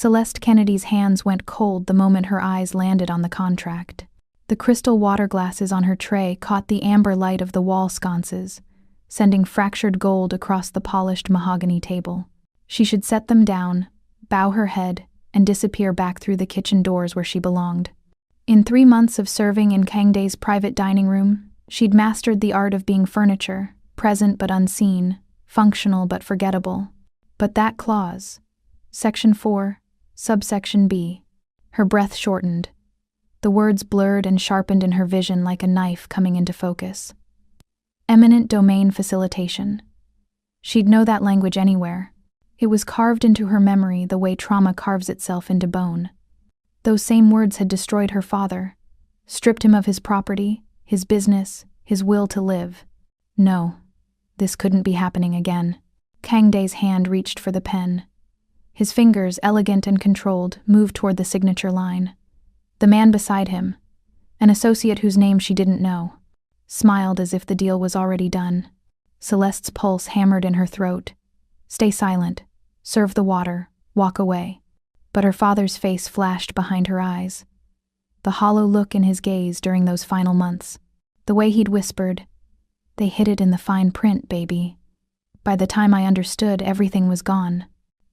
Celeste Kennedy's hands went cold the moment her eyes landed on the contract. The crystal water glasses on her tray caught the amber light of the wall sconces, sending fractured gold across the polished mahogany table. She should set them down, bow her head, and disappear back through the kitchen doors where she belonged. In 3 months of serving in Kangday's private dining room, she'd mastered the art of being furniture, present but unseen, functional but forgettable. But that clause, Section 4, subsection B, her breath shortened. The words blurred and sharpened in her vision like a knife coming into focus. Eminent domain facilitation. She'd know that language anywhere. It was carved into her memory the way trauma carves itself into bone. Those same words had destroyed her father, stripped him of his property, his business, his will to live. No, this couldn't be happening again. Kangday's hand reached for the pen. His fingers, elegant and controlled, moved toward the signature line. The man beside him, an associate whose name she didn't know, smiled as if the deal was already done. Celeste's pulse hammered in her throat. Stay silent, serve the water, walk away. But her father's face flashed behind her eyes. The hollow look in his gaze during those final months. The way he'd whispered, "They hid it in the fine print, baby." By the time I understood, everything was gone.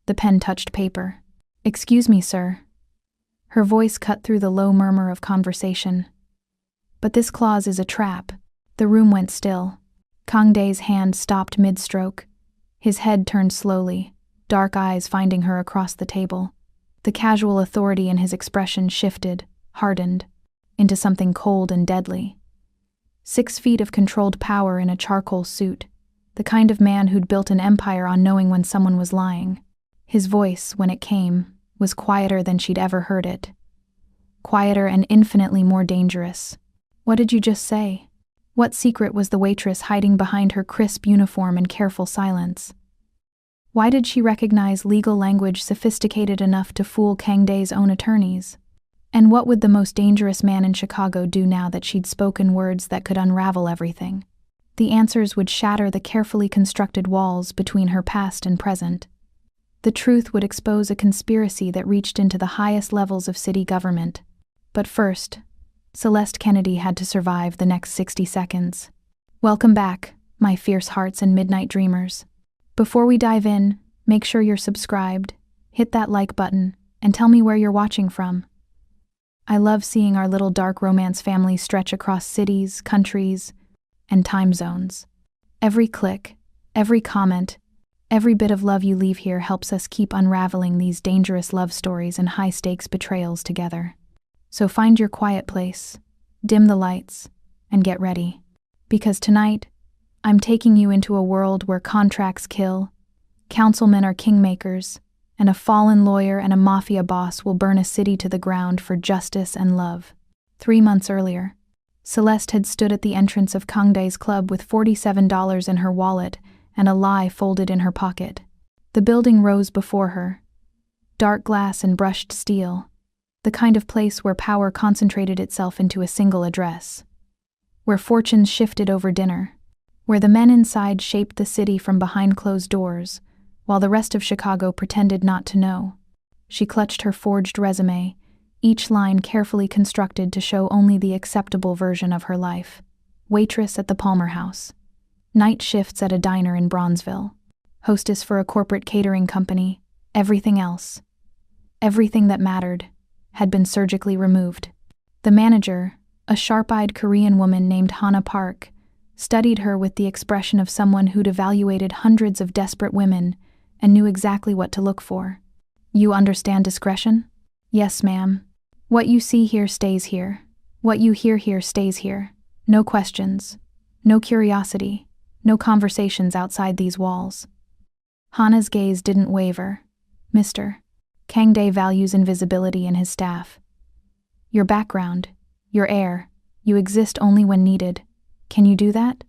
The pen touched paper. "Excuse me, sir." Her voice cut through the low murmur of conversation. "But this clause is a trap." The room went still. Kangday's hand stopped mid-stroke. His head turned slowly, dark eyes finding her across the table. The casual authority in his expression shifted, hardened, into something cold and deadly. 6 feet of controlled power in a charcoal suit, the kind of man who'd built an empire on knowing when someone was lying. His voice, when it came, was quieter than she'd ever heard it. Quieter and infinitely more dangerous. "What did you just say?" What secret was the waitress hiding behind her crisp uniform and careful silence? Why did she recognize legal language sophisticated enough to fool Kangday's own attorneys? And what would the most dangerous man in Chicago do now that she'd spoken words that could unravel everything? The answers would shatter the carefully constructed walls between her past and present. The truth would expose a conspiracy that reached into the highest levels of city government. But first, Celeste Kennedy had to survive the next 60 seconds. Welcome back, my fierce hearts and midnight dreamers. Before we dive in, make sure you're subscribed, hit that like button, and tell me where you're watching from. I love seeing our little dark romance family stretch across cities, countries, and time zones. Every click, every comment, every bit of love you leave here helps us keep unraveling these dangerous love stories and high-stakes betrayals together. So find your quiet place, dim the lights, and get ready. Because tonight, I'm taking you into a world where contracts kill, councilmen are kingmakers, and a fallen lawyer and a mafia boss will burn a city to the ground for justice and love. 3 months earlier, Celeste had stood at the entrance of Kangday's club with $47 in her wallet and a lie folded in her pocket. The building rose before her, dark glass and brushed steel, the kind of place where power concentrated itself into a single address, where fortunes shifted over dinner, where the men inside shaped the city from behind closed doors, while the rest of Chicago pretended not to know. She clutched her forged resume, each line carefully constructed to show only the acceptable version of her life. Waitress at the Palmer House. Night shifts at a diner in Bronzeville. Hostess for a corporate catering company. Everything else, everything that mattered, had been surgically removed. The manager, a sharp-eyed Korean woman named Hana Park, studied her with the expression of someone who'd evaluated hundreds of desperate women and knew exactly what to look for. "You understand discretion?" "Yes, ma'am. What you see here stays here. What you hear here stays here. No questions, no curiosity, no conversations outside these walls." Hana's gaze didn't waver. "Mr. Kangday values invisibility in his staff. Your background, your air, you exist only when needed. Can you do that?"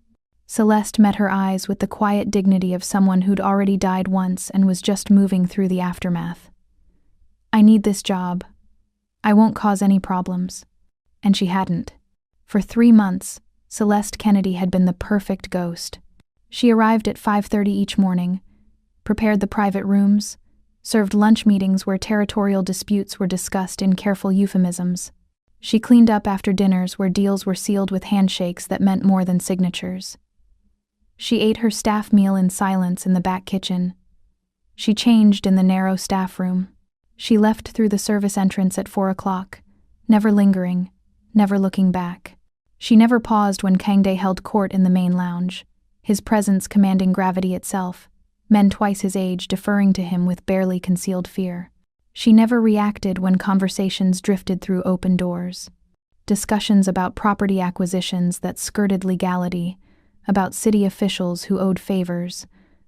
Celeste met her eyes with the quiet dignity of someone who'd already died once and was just moving through the aftermath. "I need this job. I won't cause any problems." And she hadn't. For 3 months, Celeste Kennedy had been the perfect ghost. She arrived at 5:30 each morning, prepared the private rooms, served lunch meetings where territorial disputes were discussed in careful euphemisms. She cleaned up after dinners where deals were sealed with handshakes that meant more than signatures. She ate her staff meal in silence in the back kitchen. She changed in the narrow staff room. She left through the service entrance at 4 o'clock, never lingering, never looking back. She never paused when Kangdae held court in the main lounge, his presence commanding gravity itself, men twice his age deferring to him with barely concealed fear. She never reacted when conversations drifted through open doors. Discussions about property acquisitions that skirted legality, about city officials who owed favors,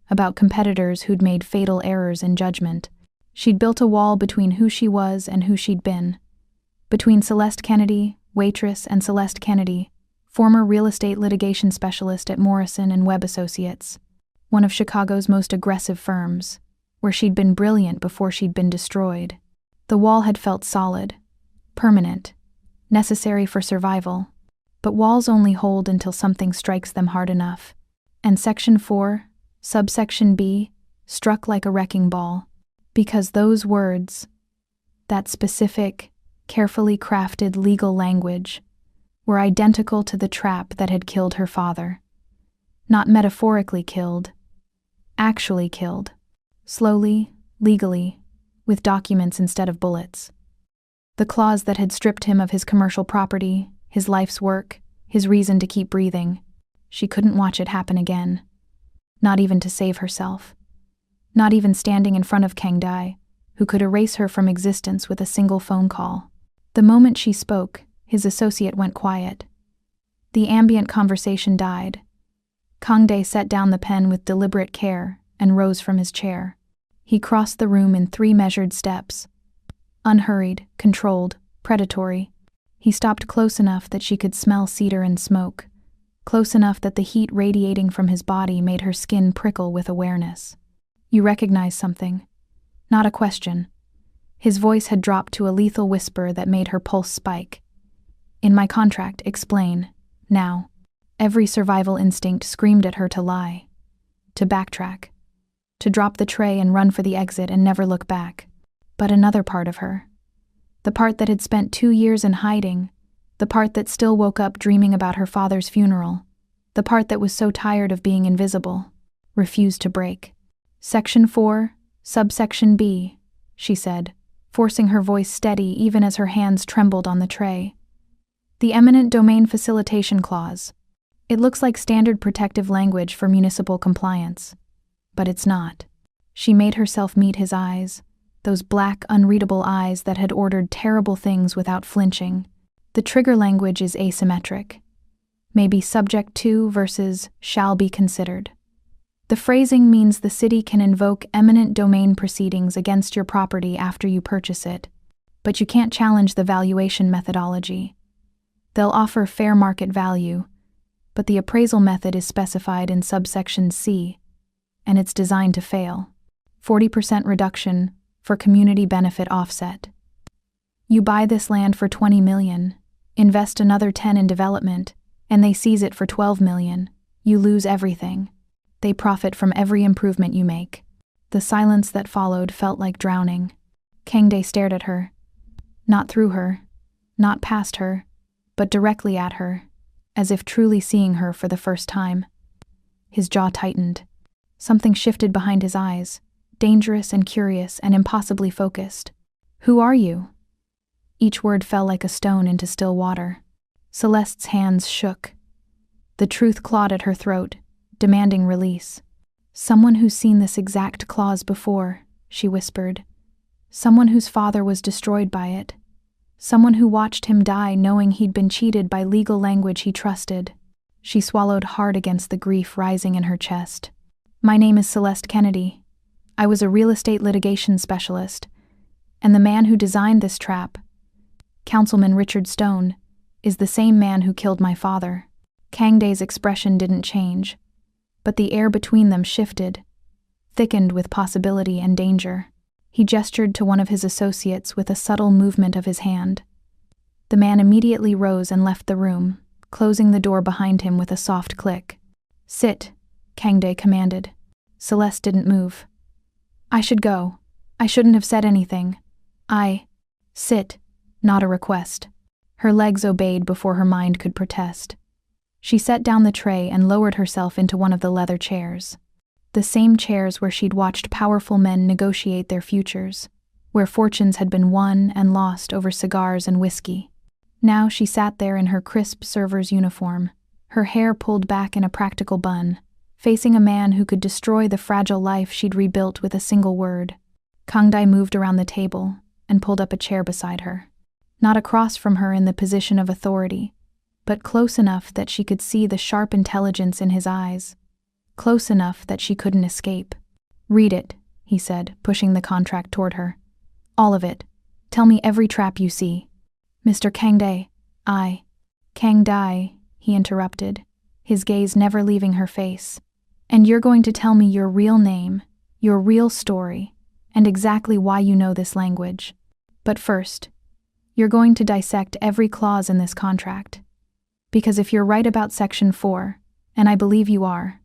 about competitors who'd made fatal errors in judgment. She'd built a wall between who she was and who she'd been. Between Celeste Kennedy, Waitress, and Celeste Kennedy, former real estate litigation specialist at Morrison and Webb Associates, one of Chicago's most aggressive firms, where she'd been brilliant before she'd been destroyed. The wall had felt solid, permanent, necessary for survival, but walls only hold until something strikes them hard enough. And Section 4, Subsection B, struck like a wrecking ball. Because those words, that specific, carefully crafted legal language, were identical to the trap that had killed her father. Not metaphorically killed, actually killed. Slowly, legally, with documents instead of bullets. The clause that had stripped him of his commercial property, his life's work, his reason to keep breathing. She couldn't watch it happen again. Not even to save herself. Not even standing in front of Kangdae, who could erase her from existence with a single phone call. The moment she spoke, his associate went quiet. The ambient conversation died. Kangdae set down the pen with deliberate care and rose from his chair. He crossed the room in 3 measured steps. Unhurried, controlled, predatory. He stopped close enough that she could smell cedar and smoke, close enough that the heat radiating from his body made her skin prickle with awareness. You recognize something. Not a question. His voice had dropped to a lethal whisper that made her pulse spike. In my contract, explain. Now. Every survival instinct screamed at her to lie. To backtrack. To drop the tray and run for the exit and never look back. But another part of her. The part that had spent 2 years in hiding. The part that still woke up dreaming about her father's funeral. The part that was so tired of being invisible. Refused to break. Section 4, Subsection B, she said, forcing her voice steady even as her hands trembled on the tray. The eminent domain facilitation clause. It looks like standard protective language for municipal compliance. But it's not. She made herself meet his eyes, those black, unreadable eyes that had ordered terrible things without flinching. The trigger language is asymmetric. Maybe subject to versus shall be considered. The phrasing means the city can invoke eminent domain proceedings against your property after you purchase it, but you can't challenge the valuation methodology. They'll offer fair market value, but the appraisal method is specified in subsection C, and it's designed to fail. 40% reduction for community benefit offset. You buy this land for $20 million, invest another 10 in development, and they seize it for $12 million. You lose everything. They profit from every improvement you make. The silence that followed felt like drowning. Kangdae stared at her. Not through her, not past her, but directly at her, as if truly seeing her for the first time. His jaw tightened. Something shifted behind his eyes, dangerous and curious and impossibly focused. Who are you? Each word fell like a stone into still water. Celeste's hands shook. The truth clawed at her throat, demanding release. Someone who's seen this exact clause before, she whispered. Someone whose father was destroyed by it. Someone who watched him die knowing he'd been cheated by legal language he trusted. She swallowed hard against the grief rising in her chest. My name is Celeste Kennedy. I was a real estate litigation specialist, and the man who designed this trap, Councilman Richard Stone, is the same man who killed my father. Kangdae's expression didn't change, but the air between them shifted, thickened with possibility and danger. He gestured to one of his associates with a subtle movement of his hand. The man immediately rose and left the room, closing the door behind him with a soft click. Sit, Kangdae commanded. Celeste didn't move. I should go. I shouldn't have said anything. Sit, not a request. Her legs obeyed before her mind could protest. She set down the tray and lowered herself into one of the leather chairs. The same chairs where she'd watched powerful men negotiate their futures, where fortunes had been won and lost over cigars and whiskey. Now she sat there in her crisp server's uniform, her hair pulled back in a practical bun, facing a man who could destroy the fragile life she'd rebuilt with a single word. Kangdae moved around the table and pulled up a chair beside her. Not across from her in the position of authority, but close enough that she could see the sharp intelligence in his eyes. Close enough that she couldn't escape. "Read it," he said, pushing the contract toward her. "All of it. Tell me every trap you see." "Mr. Kangdae, Kangdae," he interrupted, his gaze never leaving her face. "And you're going to tell me your real name, your real story, and exactly why you know this language. But first, you're going to dissect every clause in this contract. Because if you're right about Section 4, and I believe you are,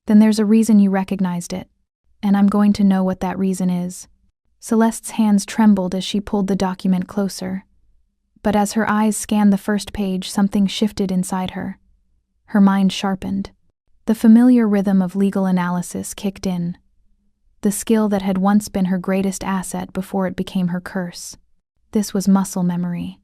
then there's a reason you recognized it, and I'm going to know what that reason is." Celeste's hands trembled as she pulled the document closer. But as her eyes scanned the first page, something shifted inside her. Her mind sharpened. The familiar rhythm of legal analysis kicked in. The skill that had once been her greatest asset before it became her curse. This was muscle memory.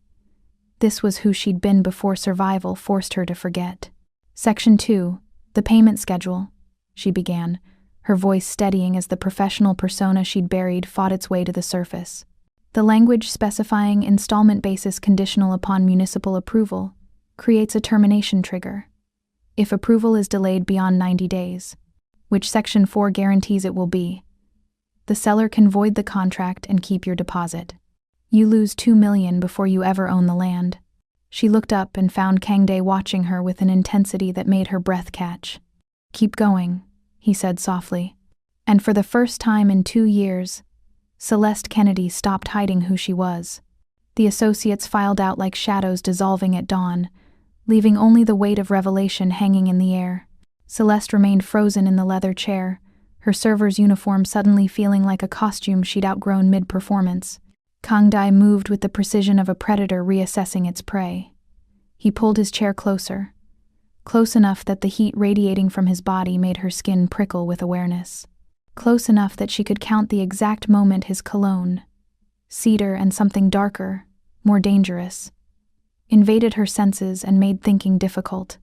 This was who she'd been before survival forced her to forget. "Section 2, the payment schedule," she began, her voice steadying as the professional persona she'd buried fought its way to the surface. "The language specifying installment basis conditional upon municipal approval creates a termination trigger. If approval is delayed beyond 90 days, which Section 4 guarantees it will be, the seller can void the contract and keep your deposit. You lose $2 million before you ever own the land." She looked up and found Kangdae watching her with an intensity that made her breath catch. "Keep going," he said softly. And for the first time in 2 years, Celeste Kennedy stopped hiding who she was. The associates filed out like shadows dissolving at dawn, leaving only the weight of revelation hanging in the air. Celeste remained frozen in the leather chair, her server's uniform suddenly feeling like a costume she'd outgrown mid-performance. Kangdae moved with the precision of a predator reassessing its prey. He pulled his chair closer, close enough that the heat radiating from his body made her skin prickle with awareness. Close enough that she could count the exact moment his cologne, cedar and something darker, more dangerous, invaded her senses and made thinking difficult.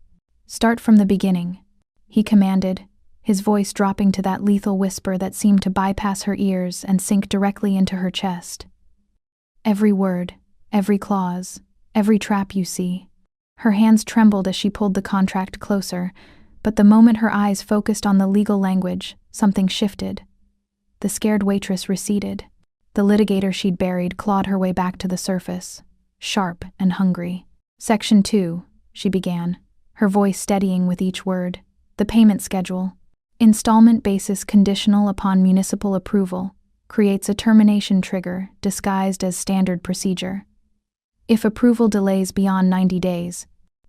"Start from the beginning," he commanded, his voice dropping to that lethal whisper that seemed to bypass her ears and sink directly into her chest. "Every word, every clause, every trap you see." Her hands trembled as she pulled the contract closer, but the moment her eyes focused on the legal language, something shifted. The scared waitress receded. The litigator she'd buried clawed her way back to the surface, sharp and hungry. "Section 2, she began, her voice steadying with each word. "The payment schedule. Installment basis conditional upon municipal approval. Creates a termination trigger disguised as standard procedure. If approval delays beyond 90 days,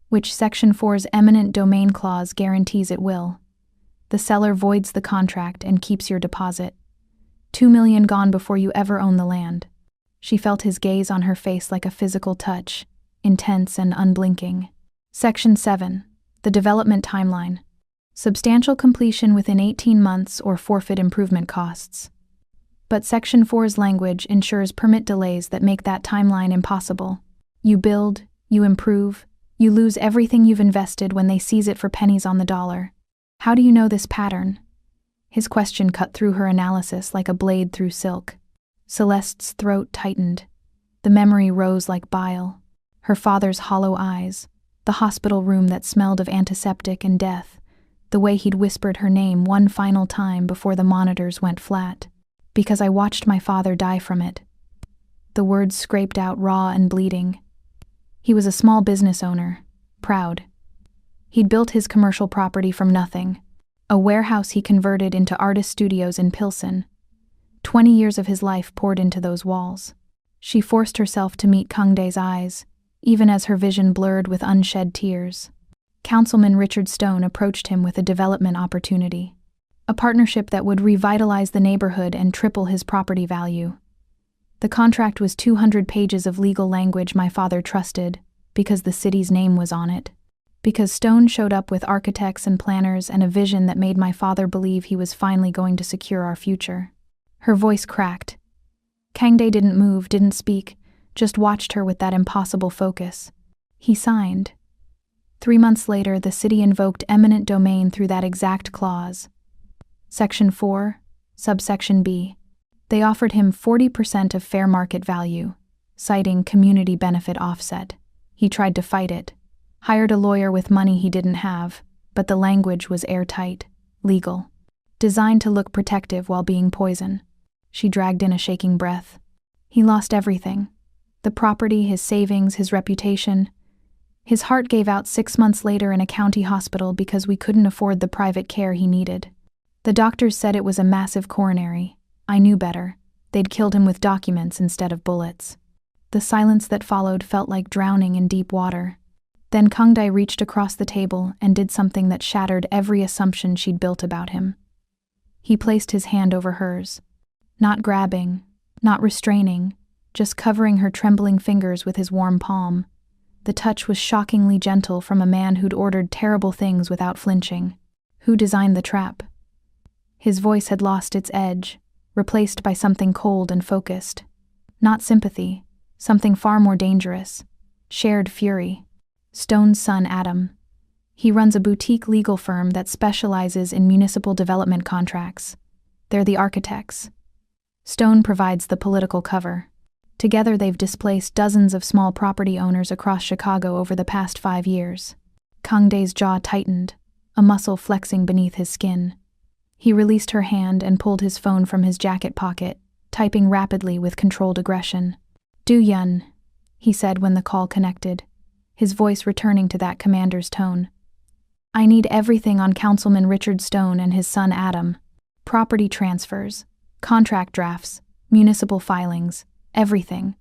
which Section 4's eminent domain clause guarantees it will, the seller voids the contract and keeps your deposit. $2 million gone before you ever own the land." She felt his gaze on her face like a physical touch, intense and unblinking. "Section 7, the development timeline. Substantial completion within 18 months or forfeit improvement costs. But Section 4's language ensures permit delays that make that timeline impossible. You build, you improve, you lose everything you've invested when they seize it for pennies on the dollar. How do you know this pattern?" His question cut through her analysis like a blade through silk. Celeste's throat tightened. The memory rose like bile. Her father's hollow eyes, the hospital room that smelled of antiseptic and death, the way he'd whispered her name one final time before the monitors went flat. "Because I watched my father die from it." The words scraped out raw and bleeding. He was a small business owner, proud. He'd built his commercial property from nothing, a warehouse he converted into artist studios in Pilsen. 20 years of his life poured into those walls. She forced herself to meet Kangdae's eyes, even as her vision blurred with unshed tears. Councilman Richard Stone approached him with a development opportunity. A partnership that would revitalize the neighborhood and triple his property value. The contract was 200 pages of legal language my father trusted, because the city's name was on it. Because Stone showed up with architects and planners and a vision that made my father believe he was finally going to secure our future. Her voice cracked. Kangdae didn't move, didn't speak, just watched her with that impossible focus. He signed. 3 months later, the city invoked eminent domain through that exact clause. Section 4, subsection B. They offered him 40% of fair market value, citing community benefit offset. He tried to fight it. Hired a lawyer with money he didn't have, but the language was airtight, legal. Designed to look protective while being poison. She dragged in a shaking breath. He lost everything. The property, his savings, his reputation. His heart gave out 6 months later in a county hospital because we couldn't afford the private care he needed. The doctors said it was a massive coronary. I knew better. They'd killed him with documents instead of bullets. The silence that followed felt like drowning in deep water. Then Kangdae reached across the table and did something that shattered every assumption she'd built about him. He placed his hand over hers. Not grabbing, not restraining, just covering her trembling fingers with his warm palm. The touch was shockingly gentle from a man who'd ordered terrible things without flinching. Who designed the trap? His voice had lost its edge, replaced by something cold and focused. Not sympathy, something far more dangerous. Shared fury. Stone's son, Adam. He runs a boutique legal firm that specializes in municipal development contracts. They're the architects. Stone provides the political cover. Together they've displaced dozens of small property owners across Chicago over the past 5 years. Kangdae's jaw tightened, a muscle flexing beneath his skin. He released her hand and pulled his phone from his jacket pocket, typing rapidly with controlled aggression. "Do-yun," he said when the call connected, his voice returning to that commander's tone. "I need everything on Councilman Richard Stone and his son Adam. Property transfers, contract drafts, municipal filings, everything.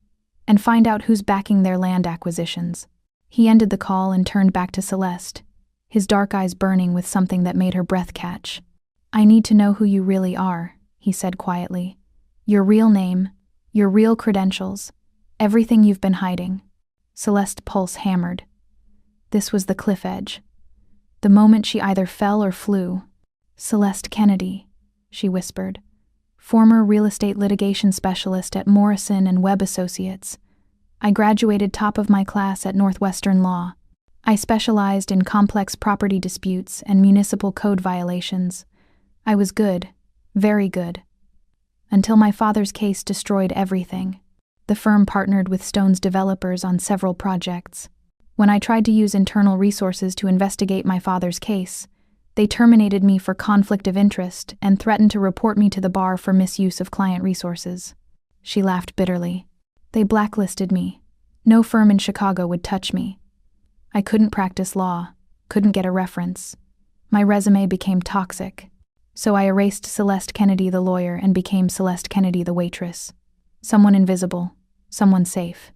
And find out who's backing their land acquisitions." He ended the call and turned back to Celeste, his dark eyes burning with something that made her breath catch. "I need to know who you really are," he said quietly. "Your real name, your real credentials, everything you've been hiding." Celeste's pulse hammered. This was the cliff edge. The moment she either fell or flew. "Celeste Kennedy," she whispered. "Former real estate litigation specialist at Morrison and Webb Associates. I graduated top of my class at Northwestern Law. I specialized in complex property disputes and municipal code violations. I was good, very good. Until my father's case destroyed everything. The firm partnered with Stone's developers on several projects. When I tried to use internal resources to investigate my father's case, they terminated me for conflict of interest and threatened to report me to the bar for misuse of client resources." She laughed bitterly. "They blacklisted me. No firm in Chicago would touch me. I couldn't practice law, couldn't get a reference. My resume became toxic. So I erased Celeste Kennedy the lawyer and became Celeste Kennedy the waitress. Someone invisible, someone safe."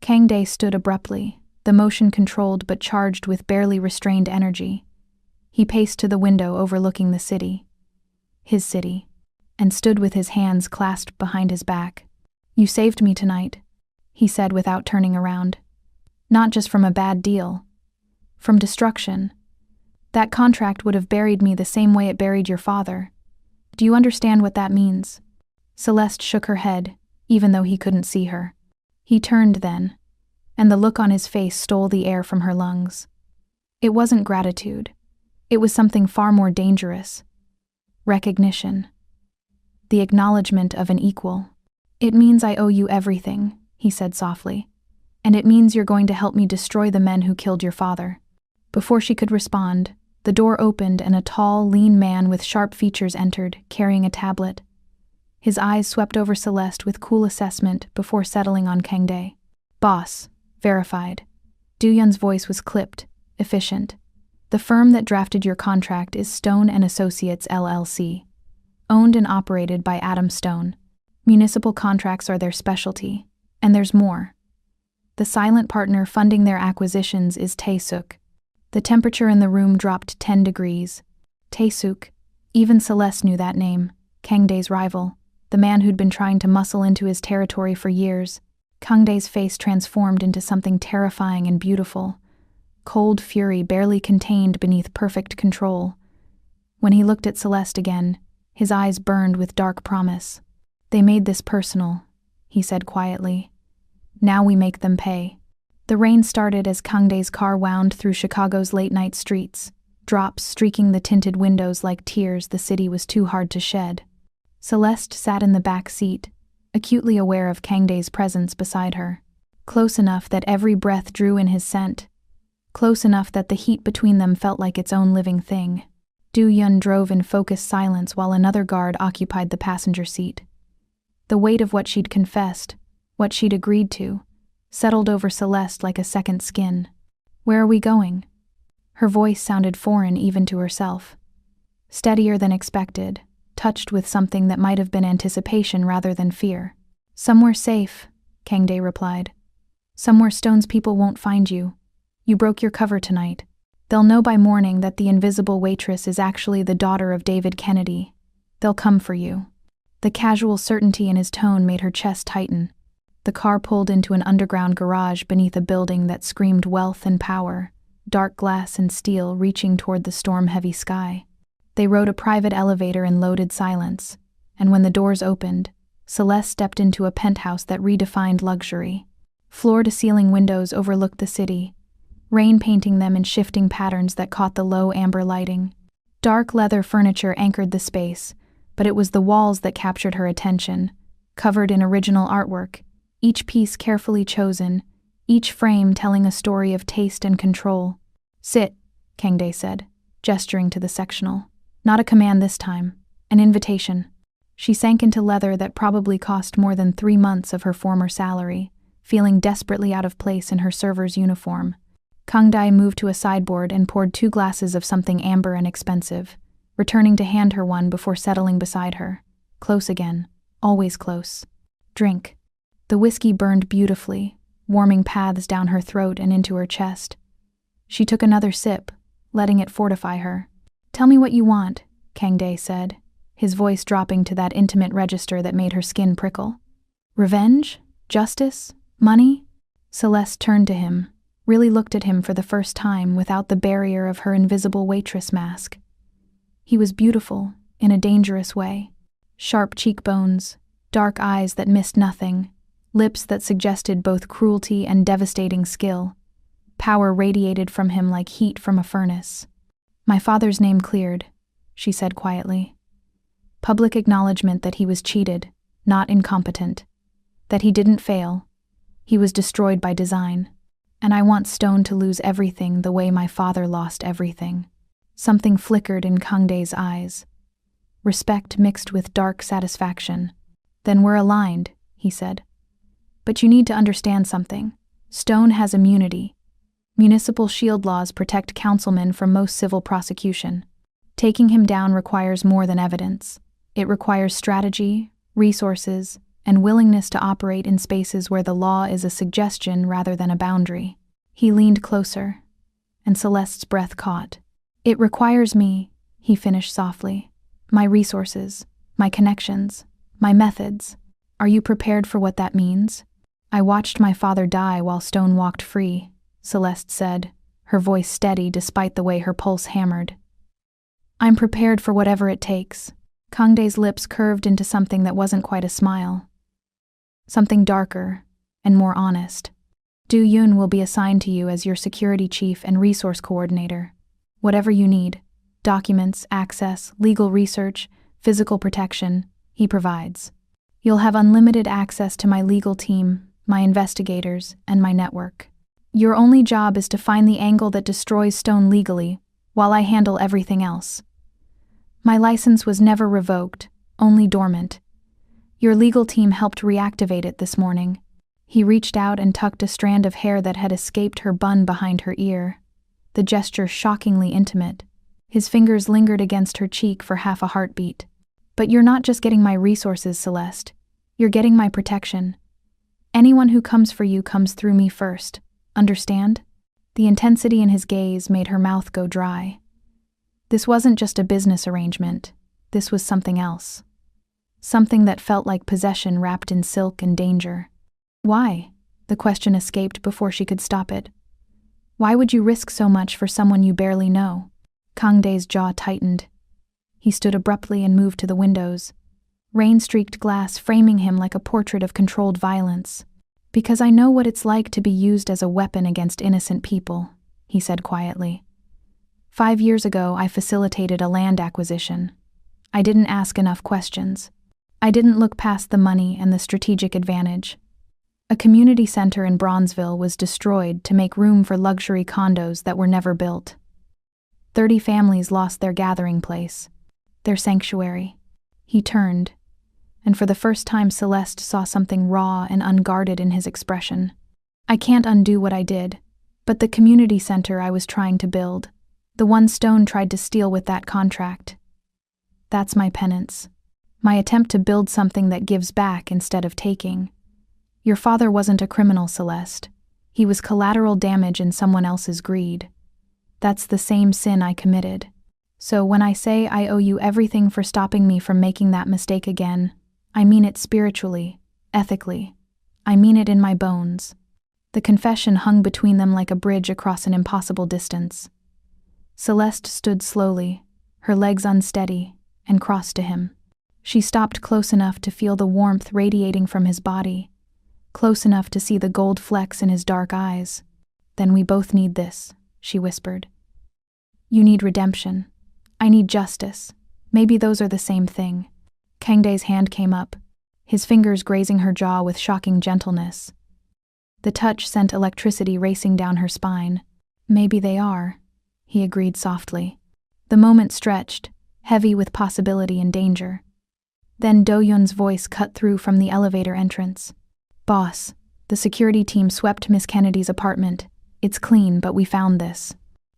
Kangdae stood abruptly, the motion controlled but charged with barely restrained energy. He paced to the window overlooking the city. His city. And stood with his hands clasped behind his back. "You saved me tonight," he said without turning around. "Not just from a bad deal. From destruction. That contract would have buried me the same way it buried your father. Do you understand what that means?" Celeste shook her head, even though he couldn't see her. He turned then, and the look on his face stole the air from her lungs. It wasn't gratitude. It was something far more dangerous. Recognition. The acknowledgement of an equal. "It means I owe you everything," he said softly. "And it means you're going to help me destroy the men who killed your father." Before she could respond, the door opened and a tall, lean man with sharp features entered, carrying a tablet. His eyes swept over Celeste with cool assessment before settling on Kangdae. "Boss, verified." Do-yun's voice was clipped, efficient. "The firm that drafted your contract is Stone and Associates LLC. Owned and operated by Adam Stone. Municipal contracts are their specialty. And there's more. The silent partner funding their acquisitions is Tae-suk." The temperature in the room dropped 10 degrees. "Tae-suk, Even Celeste knew that name, Kangdae's rival, the man who'd been trying to muscle into his territory for years. Kangdae's face transformed into something terrifying and beautiful, cold fury barely contained beneath perfect control. When he looked at Celeste again, his eyes burned with dark promise. "They made this personal," he said quietly. "Now we make them pay." The rain started as Kangdae's car wound through Chicago's late-night streets, drops streaking the tinted windows like tears the city was too hard to shed. Celeste sat in the back seat, acutely aware of Kangdae's presence beside her, close enough that every breath drew in his scent, close enough that the heat between them felt like its own living thing. Do-Yun drove in focused silence while another guard occupied the passenger seat. The weight of what she'd confessed, what she'd agreed to, settled over Celeste like a second skin. "Where are we going?" Her voice sounded foreign even to herself. Steadier than expected, touched with something that might have been anticipation rather than fear. "Somewhere safe," Kangdae replied. "Somewhere Stone's people won't find you. You broke your cover tonight. They'll know by morning that the invisible waitress is actually the daughter of David Kennedy. They'll come for you." The casual certainty in his tone made her chest tighten. The car pulled into an underground garage beneath a building that screamed wealth and power, dark glass and steel reaching toward the storm-heavy sky. They rode a private elevator in loaded silence, and when the doors opened, Celeste stepped into a penthouse that redefined luxury. Floor-to-ceiling windows overlooked the city, rain painting them in shifting patterns that caught the low amber lighting. Dark leather furniture anchored the space, but it was the walls that captured her attention, covered in original artwork, each piece carefully chosen, each frame telling a story of taste and control. "Sit," Kangdae said, gesturing to the sectional. Not a command this time, an invitation. She sank into leather that probably cost more than 3 months of her former salary, feeling desperately out of place in her server's uniform. Kangdae moved to a sideboard and poured 2 glasses of something amber and expensive, returning to hand her one before settling beside her. Close again, always close. "Drink." The whiskey burned beautifully, warming paths down her throat and into her chest. She took another sip, letting it fortify her. "Tell me what you want," Kangdae said, his voice dropping to that intimate register that made her skin prickle. "Revenge? Justice? Money?" Celeste turned to him, really looked at him for the first time without the barrier of her invisible waitress mask. He was beautiful, in a dangerous way. Sharp cheekbones, dark eyes that missed nothing, lips that suggested both cruelty and devastating skill. Power radiated from him like heat from a furnace. "My father's name cleared," she said quietly. Public acknowledgement that he was cheated, not incompetent. That he didn't fail. He was destroyed by design. And I want Stone to lose everything the way my father lost everything. Something flickered in Kangdae's eyes. Respect mixed with dark satisfaction. "Then we're aligned," he said. "But you need to understand something. Stone has immunity. Municipal shield laws protect councilmen from most civil prosecution. Taking him down requires more than evidence. It requires strategy, resources, and willingness to operate in spaces where the law is a suggestion rather than a boundary." He leaned closer, and Celeste's breath caught. "It requires me," he finished softly. "My resources, my connections, my methods. Are you prepared for what that means?" "I watched my father die while Stone walked free," Celeste said, her voice steady despite the way her pulse hammered. "I'm prepared for whatever it takes." Kangdae's lips curved into something that wasn't quite a smile. Something darker and more honest. "Do-Yun will be assigned to you as your security chief and resource coordinator. Whatever you need, documents, access, legal research, physical protection, he provides. You'll have unlimited access to my legal team, my investigators, and my network. Your only job is to find the angle that destroys Stone legally, while I handle everything else. My license was never revoked, only dormant. Your legal team helped reactivate it this morning." He reached out and tucked a strand of hair that had escaped her bun behind her ear, the gesture shockingly intimate. His fingers lingered against her cheek for half a heartbeat. "But you're not just getting my resources, Celeste. You're getting my protection. Anyone who comes for you comes through me first. Understand?" The intensity in his gaze made her mouth go dry. This wasn't just a business arrangement. this was something else. Something that felt like possession wrapped in silk and danger. Why? The question escaped before she could stop it. Why would you risk so much for someone you barely know? Kang Dae's jaw tightened. He stood abruptly and moved to the windows, rain-streaked glass framing him like a portrait of controlled violence. Because I know what it's like to be used as a weapon against innocent people, he said quietly. 5 years ago, I facilitated a land acquisition. I didn't ask enough questions. I didn't look past the money and the strategic advantage. A community center in Bronzeville was destroyed to make room for luxury condos that were never built. 30 families lost their gathering place, their sanctuary. He turned, and for the first time Celeste saw something raw and unguarded in his expression. I can't undo what I did, but the community center I was trying to build, the one Stone tried to steal with that contract. That's my penance. My attempt to build something that gives back instead of taking. Your father wasn't a criminal, Celeste. He was collateral damage in someone else's greed. That's the same sin I committed. So when I say I owe you everything for stopping me from making that mistake again, I mean it spiritually, ethically. I mean it in my bones. The confession hung between them like a bridge across an impossible distance. Celeste stood slowly, her legs unsteady, and crossed to him. She stopped close enough to feel the warmth radiating from his body, close enough to see the gold flecks in his dark eyes. Then we both need this, she whispered. You need redemption. I need justice. Maybe those are the same thing. Kang Dae's hand came up, his fingers grazing her jaw with shocking gentleness. The touch sent electricity racing down her spine. Maybe they are, he agreed softly. The moment stretched, heavy with possibility and danger. Then Do-Yun's voice cut through from the elevator entrance. Boss, the security team swept Miss Kennedy's apartment. It's clean, but we found this.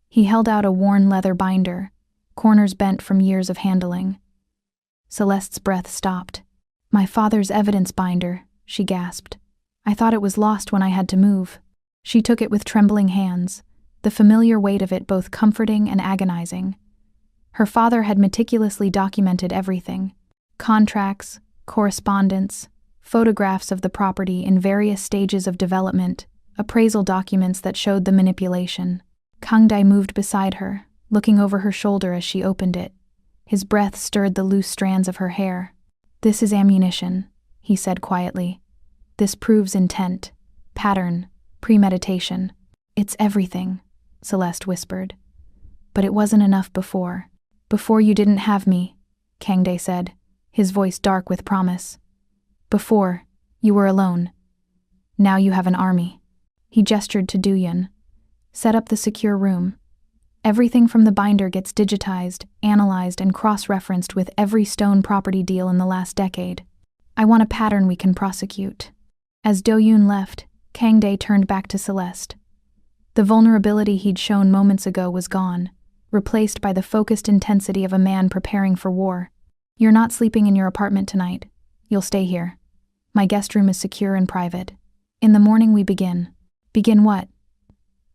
He held out a worn leather binder, corners bent from years of handling. Celeste's breath stopped. My father's evidence binder, she gasped. I thought it was lost when I had to move. She took it with trembling hands, the familiar weight of it both comforting and agonizing. Her father had meticulously documented everything. Contracts, correspondence, photographs of the property in various stages of development, appraisal documents that showed the manipulation. Kang Dae moved beside her, looking over her shoulder as she opened it. His breath stirred the loose strands of her hair. This is ammunition, he said quietly. This proves intent, pattern, premeditation. It's everything, Celeste whispered. But it wasn't enough before. Before you didn't have me, Kang Dae said, his voice dark with promise. Before, you were alone. Now you have an army. He gestured to Do-Yun. Set up the secure room. Everything from the binder gets digitized, analyzed, and cross-referenced with every Stone property deal in the last decade. I want a pattern we can prosecute. As Do-Yun left, Kang Dae turned back to Celeste. The vulnerability he'd shown moments ago was gone, replaced by the focused intensity of a man preparing for war. You're not sleeping in your apartment tonight. You'll stay here. My guest room is secure and private. In the morning we begin. Begin what?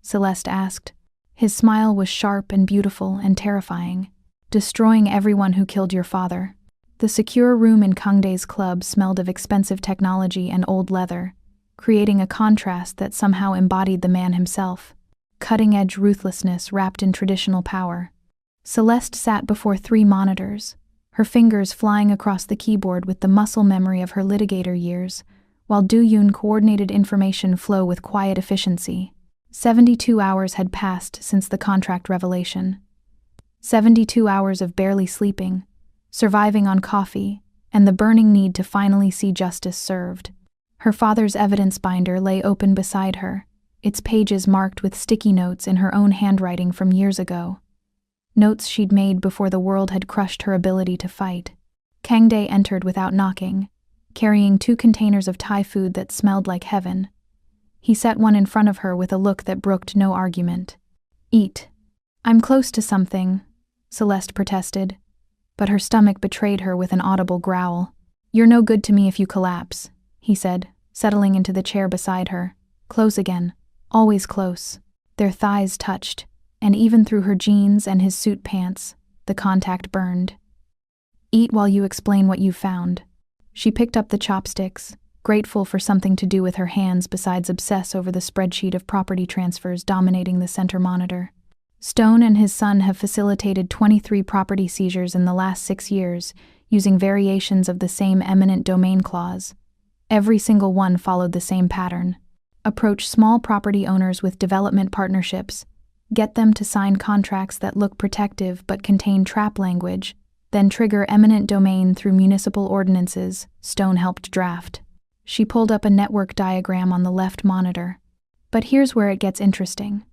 Celeste asked. His smile was sharp and beautiful and terrifying. Destroying everyone who killed your father. The secure room in Kang Dae's club smelled of expensive technology and old leather, creating a contrast that somehow embodied the man himself. Cutting-edge ruthlessness wrapped in traditional power. Celeste sat before 3 monitors, her fingers flying across the keyboard with the muscle memory of her litigator years, while Do-Yun coordinated information flow with quiet efficiency. 72 hours had passed since the contract revelation. 72 hours of barely sleeping, surviving on coffee, and the burning need to finally see justice served. Her father's evidence binder lay open beside her, its pages marked with sticky notes in her own handwriting from years ago. Notes she'd made before the world had crushed her ability to fight. Kang Dae entered without knocking, carrying 2 containers of Thai food that smelled like heaven. He set one in front of her with a look that brooked no argument. Eat. I'm close to something, Celeste protested, but her stomach betrayed her with an audible growl. You're no good to me if you collapse, he said, settling into the chair beside her. Close again. Always close. Their thighs touched, and even through her jeans and his suit pants, the contact burned. Eat while you explain what you've found. She picked up the chopsticks, grateful for something to do with her hands besides obsess over the spreadsheet of property transfers dominating the center monitor. Stone and his son have facilitated 23 property seizures in the last 6 years, using variations of the same eminent domain clause. Every single one followed the same pattern. Approach small property owners with development partnerships, get them to sign contracts that look protective but contain trap language, then trigger eminent domain through municipal ordinances Stone helped draft. She pulled up a network diagram on the left monitor. But here's where it gets interesting.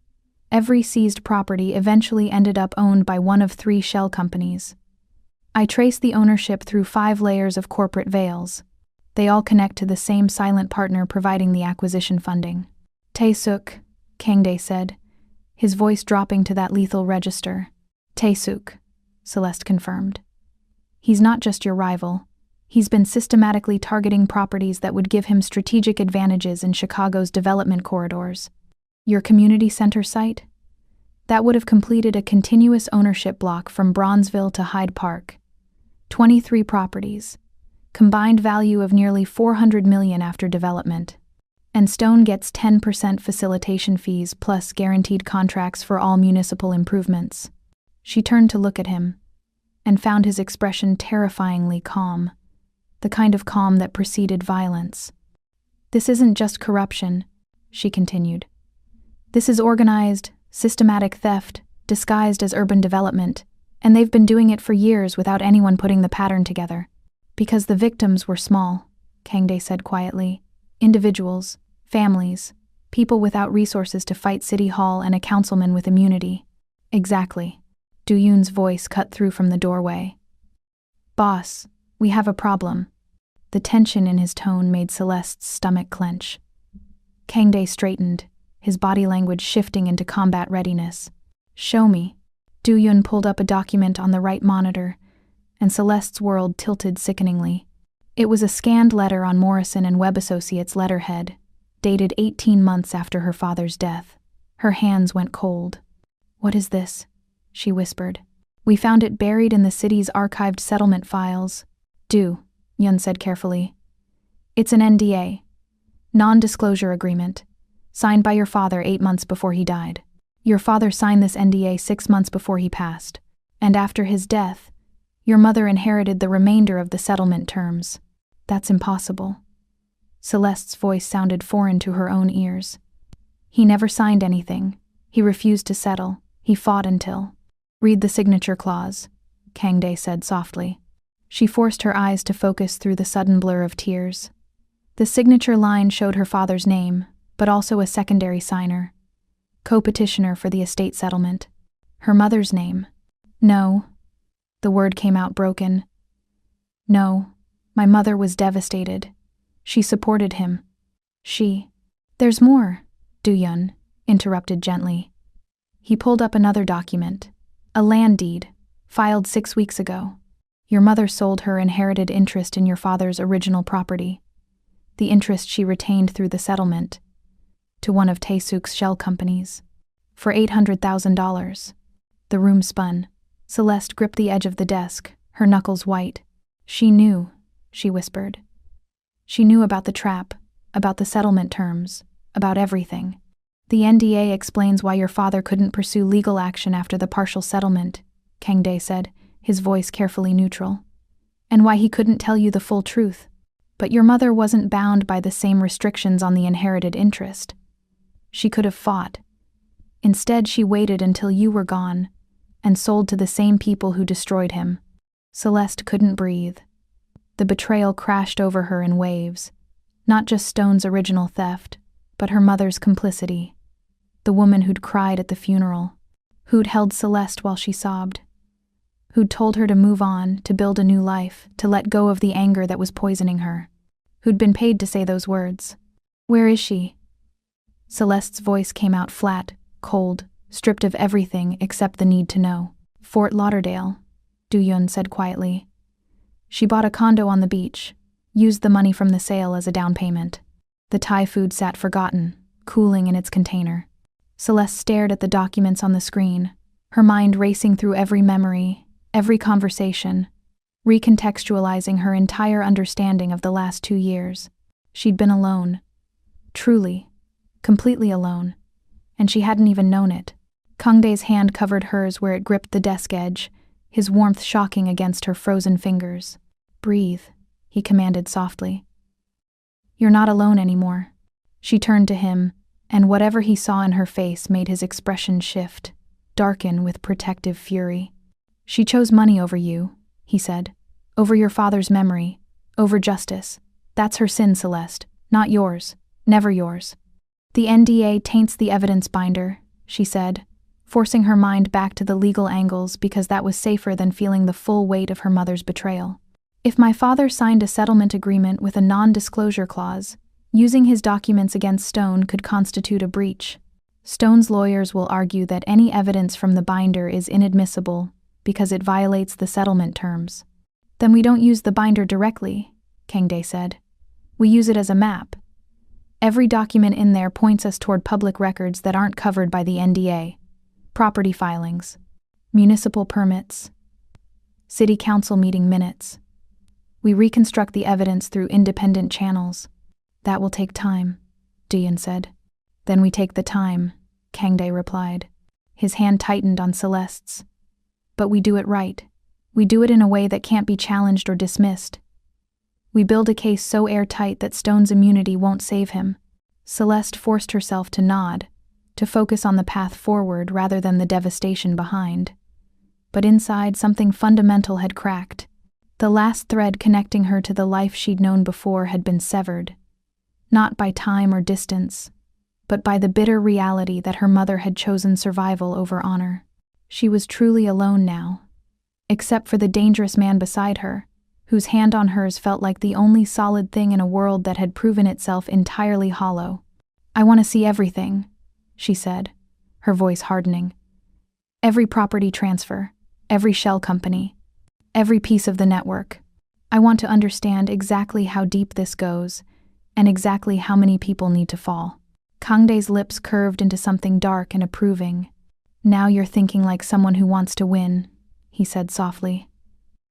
Every seized property eventually ended up owned by one of 3 shell companies. I traced the ownership through 5 layers of corporate veils. They all connect to the same silent partner providing the acquisition funding. Tae-suk, Kangdae said, his voice dropping to that lethal register. Tae-suk, Celeste confirmed. He's not just your rival. He's been systematically targeting properties that would give him strategic advantages in Chicago's development corridors. Your community center site? That would have completed a continuous ownership block from Bronzeville to Hyde Park. 23 properties. Combined value of nearly $400 million after development. And Stone gets 10% facilitation fees plus guaranteed contracts for all municipal improvements. She turned to look at him, and found his expression terrifyingly calm, the kind of calm that preceded violence. This isn't just corruption, she continued. This is organized, systematic theft, disguised as urban development, and they've been doing it for years without anyone putting the pattern together. Because the victims were small, Kangdae said quietly. Individuals, families, people without resources to fight City Hall and a councilman with immunity. Exactly. Do-yoon's voice cut through from the doorway. Boss, we have a problem. The tension in his tone made Celeste's stomach clench. Kangdae straightened, his body language shifting into combat readiness. Show me. Do-yoon pulled up a document on the right monitor, and Celeste's world tilted sickeningly. It was a scanned letter on Morrison and Webb Associates' letterhead, dated 18 months after her father's death. Her hands went cold. What is this? She whispered. We found it buried in the city's archived settlement files. Yun said carefully. It's an NDA. Non-disclosure agreement. Signed by your father 8 months before he died. Your father signed this NDA 6 months before he passed. And after his death, your mother inherited the remainder of the settlement terms. That's impossible. Celeste's voice sounded foreign to her own ears. He never signed anything. He refused to settle. He fought until... Read the signature clause, Kangdae said softly. She forced her eyes to focus through the sudden blur of tears. The signature line showed her father's name, but also a secondary signer. Co-petitioner for the estate settlement. Her mother's name. No. The word came out broken. No. My mother was devastated. She supported him. There's more, Do-yun interrupted gently. He pulled up another document. A land deed, filed 6 weeks ago. Your mother sold her inherited interest in your father's original property, the interest she retained through the settlement, to one of Tae-suk's shell companies, for $800,000. The room spun. Celeste gripped the edge of the desk, her knuckles white. She knew, she whispered. She knew about the trap, about the settlement terms, about everything. The NDA explains why your father couldn't pursue legal action after the partial settlement, Kangdae said, his voice carefully neutral. And why he couldn't tell you the full truth. But your mother wasn't bound by the same restrictions on the inherited interest. She could have fought. Instead, she waited until you were gone, and sold to the same people who destroyed him. Celeste couldn't breathe. The betrayal crashed over her in waves. Not just Stone's original theft, but her mother's complicity. The woman who'd cried at the funeral, who'd held Celeste while she sobbed, who'd told her to move on, to build a new life, to let go of the anger that was poisoning her, who'd been paid to say those words. Where is she? Celeste's voice came out flat, cold, stripped of everything except the need to know. Fort Lauderdale, Do-yun said quietly. She bought a condo on the beach, used the money from the sale as a down payment. The Thai food sat forgotten, cooling in its container. Celeste stared at the documents on the screen, her mind racing through every memory, every conversation. recontextualizing her entire understanding of the last 2 years. She'd been alone. Truly, completely alone. And she hadn't even known it. Kangdae's hand covered hers where it gripped the desk edge, his warmth shocking against her frozen fingers. "Breathe," he commanded softly. "You're not alone anymore." She turned to him, and whatever he saw in her face made his expression shift, darken with protective fury. "She chose money over you," he said. "Over your father's memory, over justice. That's her sin, Celeste, not yours, never yours." "The NDA taints the evidence binder," she said, forcing her mind back to the legal angles because that was safer than feeling the full weight of her mother's betrayal. "If my father signed a settlement agreement with a non-disclosure clause, using his documents against Stone could constitute a breach. Stone's lawyers will argue that any evidence from the binder is inadmissible because it violates the settlement terms." "Then we don't use the binder directly," Kangdae said. "We use it as a map. Every document in there points us toward public records that aren't covered by the NDA. Property filings, municipal permits, city council meeting minutes. We reconstruct the evidence through independent channels." "That will take time," Dian said. "Then we take the time," Kangdae replied. His hand tightened on Celeste's. "But we do it right. We do it in a way that can't be challenged or dismissed. We build a case so airtight that Stone's immunity won't save him." Celeste forced herself to nod, to focus on the path forward rather than the devastation behind. But inside, something fundamental had cracked. The last thread connecting her to the life she'd known before had been severed. Not by time or distance, but by the bitter reality that her mother had chosen survival over honor. She was truly alone now, except for the dangerous man beside her, whose hand on hers felt like the only solid thing in a world that had proven itself entirely hollow. "I want to see everything," she said, her voice hardening. "Every property transfer, every shell company, every piece of the network. I want to understand exactly how deep this goes, and exactly how many people need to fall." Kangdae's lips curved into something dark and approving. "Now you're thinking like someone who wants to win," he said softly.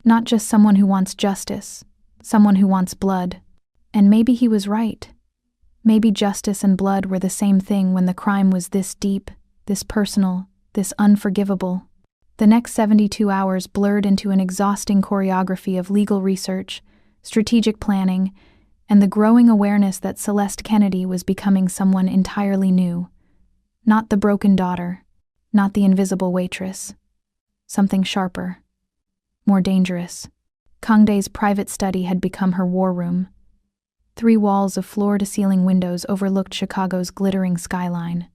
"Not just someone who wants justice, someone who wants blood." And maybe he was right. Maybe justice and blood were the same thing when the crime was this deep, this personal, this unforgivable. The next 72 hours blurred into an exhausting choreography of legal research, strategic planning, and the growing awareness that Celeste Kennedy was becoming someone entirely new. Not the broken daughter, not the invisible waitress. Something sharper, more dangerous. Kangdae's private study had become her war room. 3 walls of floor-to-ceiling windows overlooked Chicago's glittering skyline,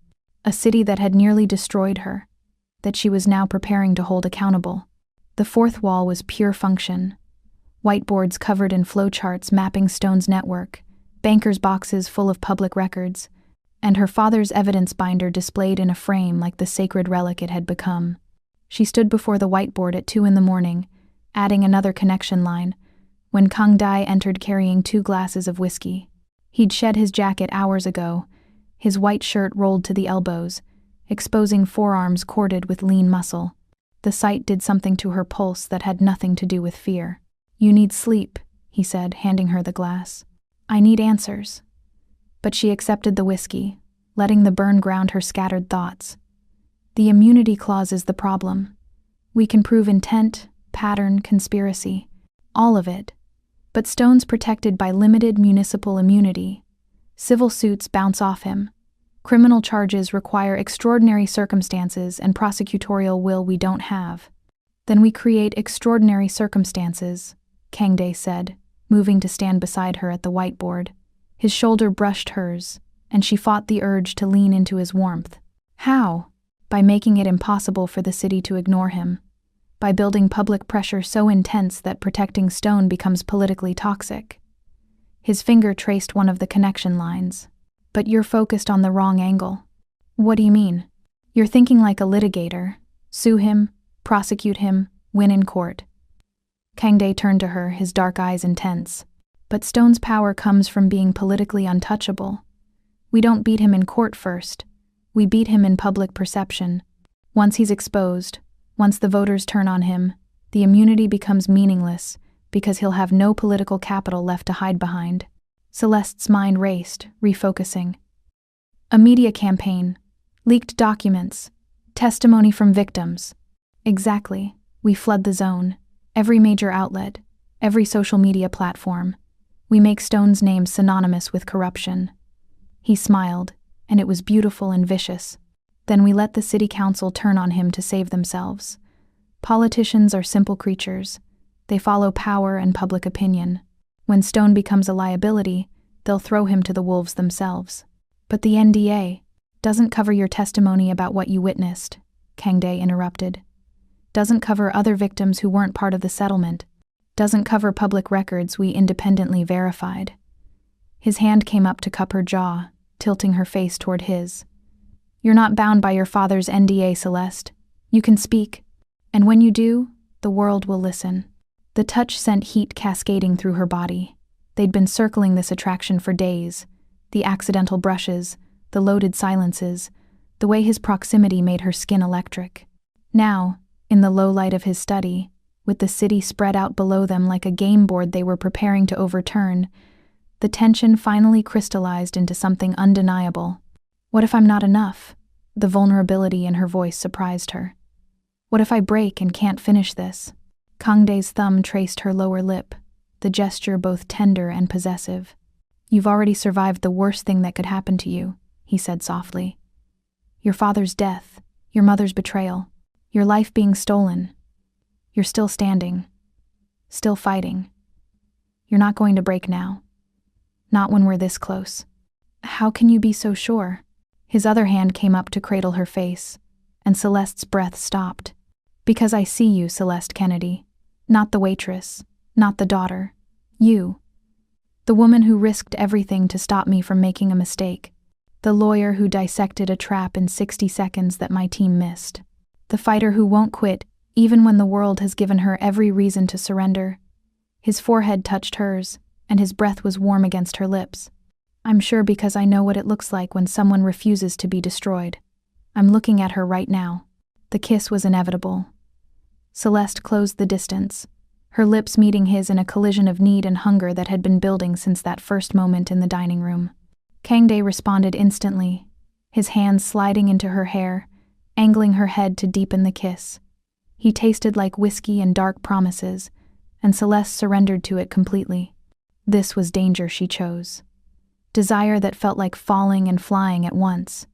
a city that had nearly destroyed her, that she was now preparing to hold accountable. The 4th wall was pure function. Whiteboards covered in flowcharts mapping Stone's network, bankers' boxes full of public records, and her father's evidence binder displayed in a frame like the sacred relic it had become. She stood before the whiteboard at 2 a.m, adding another connection line, when Kangdae entered carrying 2 glasses of whiskey. He'd shed his jacket hours ago, his white shirt rolled to the elbows, exposing forearms corded with lean muscle. The sight did something to her pulse that had nothing to do with fear. "You need sleep," he said, handing her the glass. "I need answers." But she accepted the whiskey, letting the burn ground her scattered thoughts. "The immunity clause is the problem. We can prove intent, pattern, conspiracy, all of it. But Stone's protected by limited municipal immunity. Civil suits bounce off him. Criminal charges require extraordinary circumstances and prosecutorial will we don't have." "Then we create extraordinary circumstances," Kangdae said, moving to stand beside her at the whiteboard. His shoulder brushed hers, and she fought the urge to lean into his warmth. "How?" "By making it impossible for the city to ignore him. By building public pressure so intense that protecting Stone becomes politically toxic." His finger traced one of the connection lines. "But you're focused on the wrong angle." "What do you mean?" "You're thinking like a litigator. Sue him, prosecute him, win in court." Kangdae turned to her, his dark eyes intense. "But Stone's power comes from being politically untouchable. We don't beat him in court first. We beat him in public perception. Once he's exposed, once the voters turn on him, the immunity becomes meaningless because he'll have no political capital left to hide behind. Celeste's mind raced, refocusing. A media campaign, leaked documents, testimony from victims. Exactly. We flood the zone, every major outlet, every social media platform. We make Stone's name synonymous with corruption. He smiled, and it was beautiful and vicious. Then we let the city council turn on him to save themselves. Politicians are simple creatures. They follow power and public opinion. When Stone becomes a liability, they'll throw him to the wolves themselves. But the NDA doesn't cover your testimony about what you witnessed, Kangdae interrupted. Doesn't cover other victims who weren't part of the settlement. Doesn't cover public records we independently verified. His hand came up to cup her jaw, tilting her face toward his. You're not bound by your father's NDA, Celeste. You can speak. And when you do, the world will listen. The touch sent heat cascading through her body. They'd been circling this attraction for days. The accidental brushes, the loaded silences, the way his proximity made her skin electric. Now, in the low light of his study, with the city spread out below them like a game board they were preparing to overturn, the tension finally crystallized into something undeniable. What if I'm not enough? The vulnerability in her voice surprised her. What if I break and can't finish this? Kangdae's thumb traced her lower lip, the gesture both tender and possessive. You've already survived the worst thing that could happen to you, he said softly. Your father's death, your mother's betrayal, your life being stolen. You're still standing, still fighting. You're not going to break now. Not when we're this close. How can you be so sure? His other hand came up to cradle her face, and Celeste's breath stopped. Because I see you, Celeste Kennedy. Not the waitress, not the daughter. You. The woman who risked everything to stop me from making a mistake. The lawyer who dissected a trap in 60 seconds that my team missed. The fighter who won't quit, even when the world has given her every reason to surrender. His forehead touched hers, and his breath was warm against her lips. I'm sure because I know what it looks like when someone refuses to be destroyed. I'm looking at her right now. The kiss was inevitable. Celeste closed the distance, her lips meeting his in a collision of need and hunger that had been building since that first moment in the dining room. Kangdae responded instantly, his hands sliding into her hair, angling her head to deepen the kiss. He tasted like whiskey and dark promises, and Celeste surrendered to it completely. This was danger she chose. Desire that felt like falling and flying at once.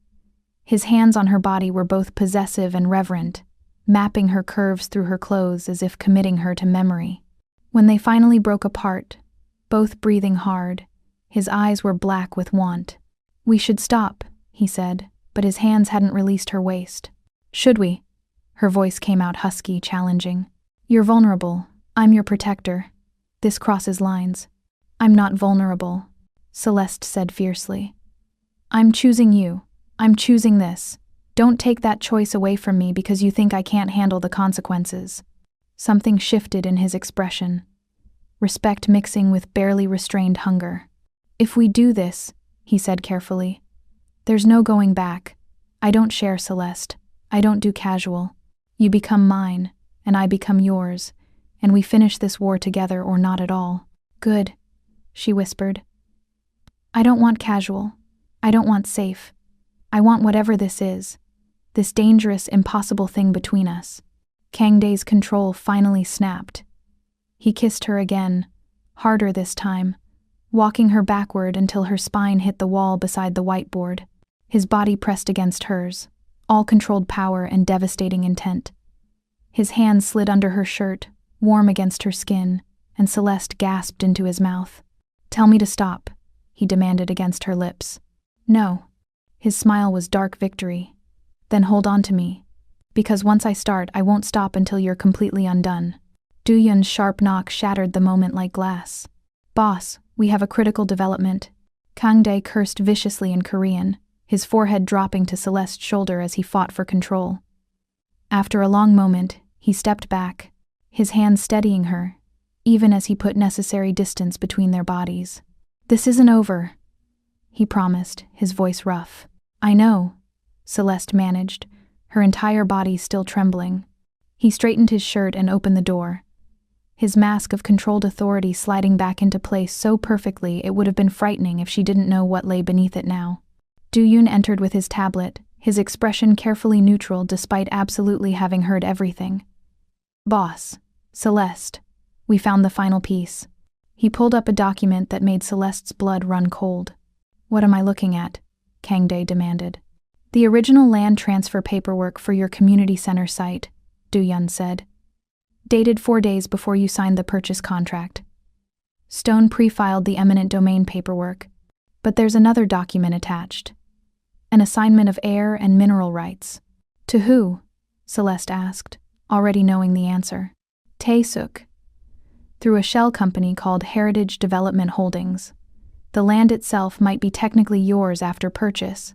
His hands on her body were both possessive and reverent, mapping her curves through her clothes as if committing her to memory. When they finally broke apart, both breathing hard, his eyes were black with want. We should stop, he said, but his hands hadn't released her waist. Should we? Her voice came out husky, challenging. You're vulnerable. I'm your protector. This crosses lines. I'm not vulnerable, Celeste said fiercely. I'm choosing you. I'm choosing this. Don't take that choice away from me because you think I can't handle the consequences. Something shifted in his expression. Respect mixing with barely restrained hunger. If we do this, he said carefully, there's no going back. I don't share, Celeste. I don't do casual. You become mine, and I become yours, and we finish this war together or not at all. Good, she whispered. I don't want casual. I don't want safe. I want whatever this is. This dangerous, impossible thing between us. Kangdae's control finally snapped. He kissed her again, harder this time, walking her backward until her spine hit the wall beside the whiteboard. His body pressed against hers, all controlled power and devastating intent. His hands slid under her shirt, warm against her skin, and Celeste gasped into his mouth. Tell me to stop, he demanded against her lips. No. His smile was dark victory. Then hold on to me, because once I start, I won't stop until you're completely undone. Dooyun's sharp knock shattered the moment like glass. Boss, we have a critical development. Kangdae cursed viciously in Korean, his forehead dropping to Celeste's shoulder as he fought for control. After a long moment, he stepped back, his hand steadying her, even as he put necessary distance between their bodies. This isn't over, he promised, his voice rough. I know, Celeste managed, her entire body still trembling. He straightened his shirt and opened the door. his mask of controlled authority sliding back into place so perfectly it would have been frightening if she didn't know what lay beneath it now. Du-Yun entered with his tablet, his expression carefully neutral despite absolutely having heard everything. "Boss, Celeste, we found the final piece." He pulled up a document that made Celeste's blood run cold. "What am I looking at?" Kang-dae demanded. "The original land transfer paperwork for your community center site," Du-Yun said. "Dated 4 days before you signed the purchase contract. Stone pre-filed the eminent domain paperwork, but there's another document attached. An assignment of air and mineral rights." "To who?" Celeste asked, already knowing the answer. "Tae-suk. Through a shell company called Heritage Development Holdings. The land itself might be technically yours after purchase,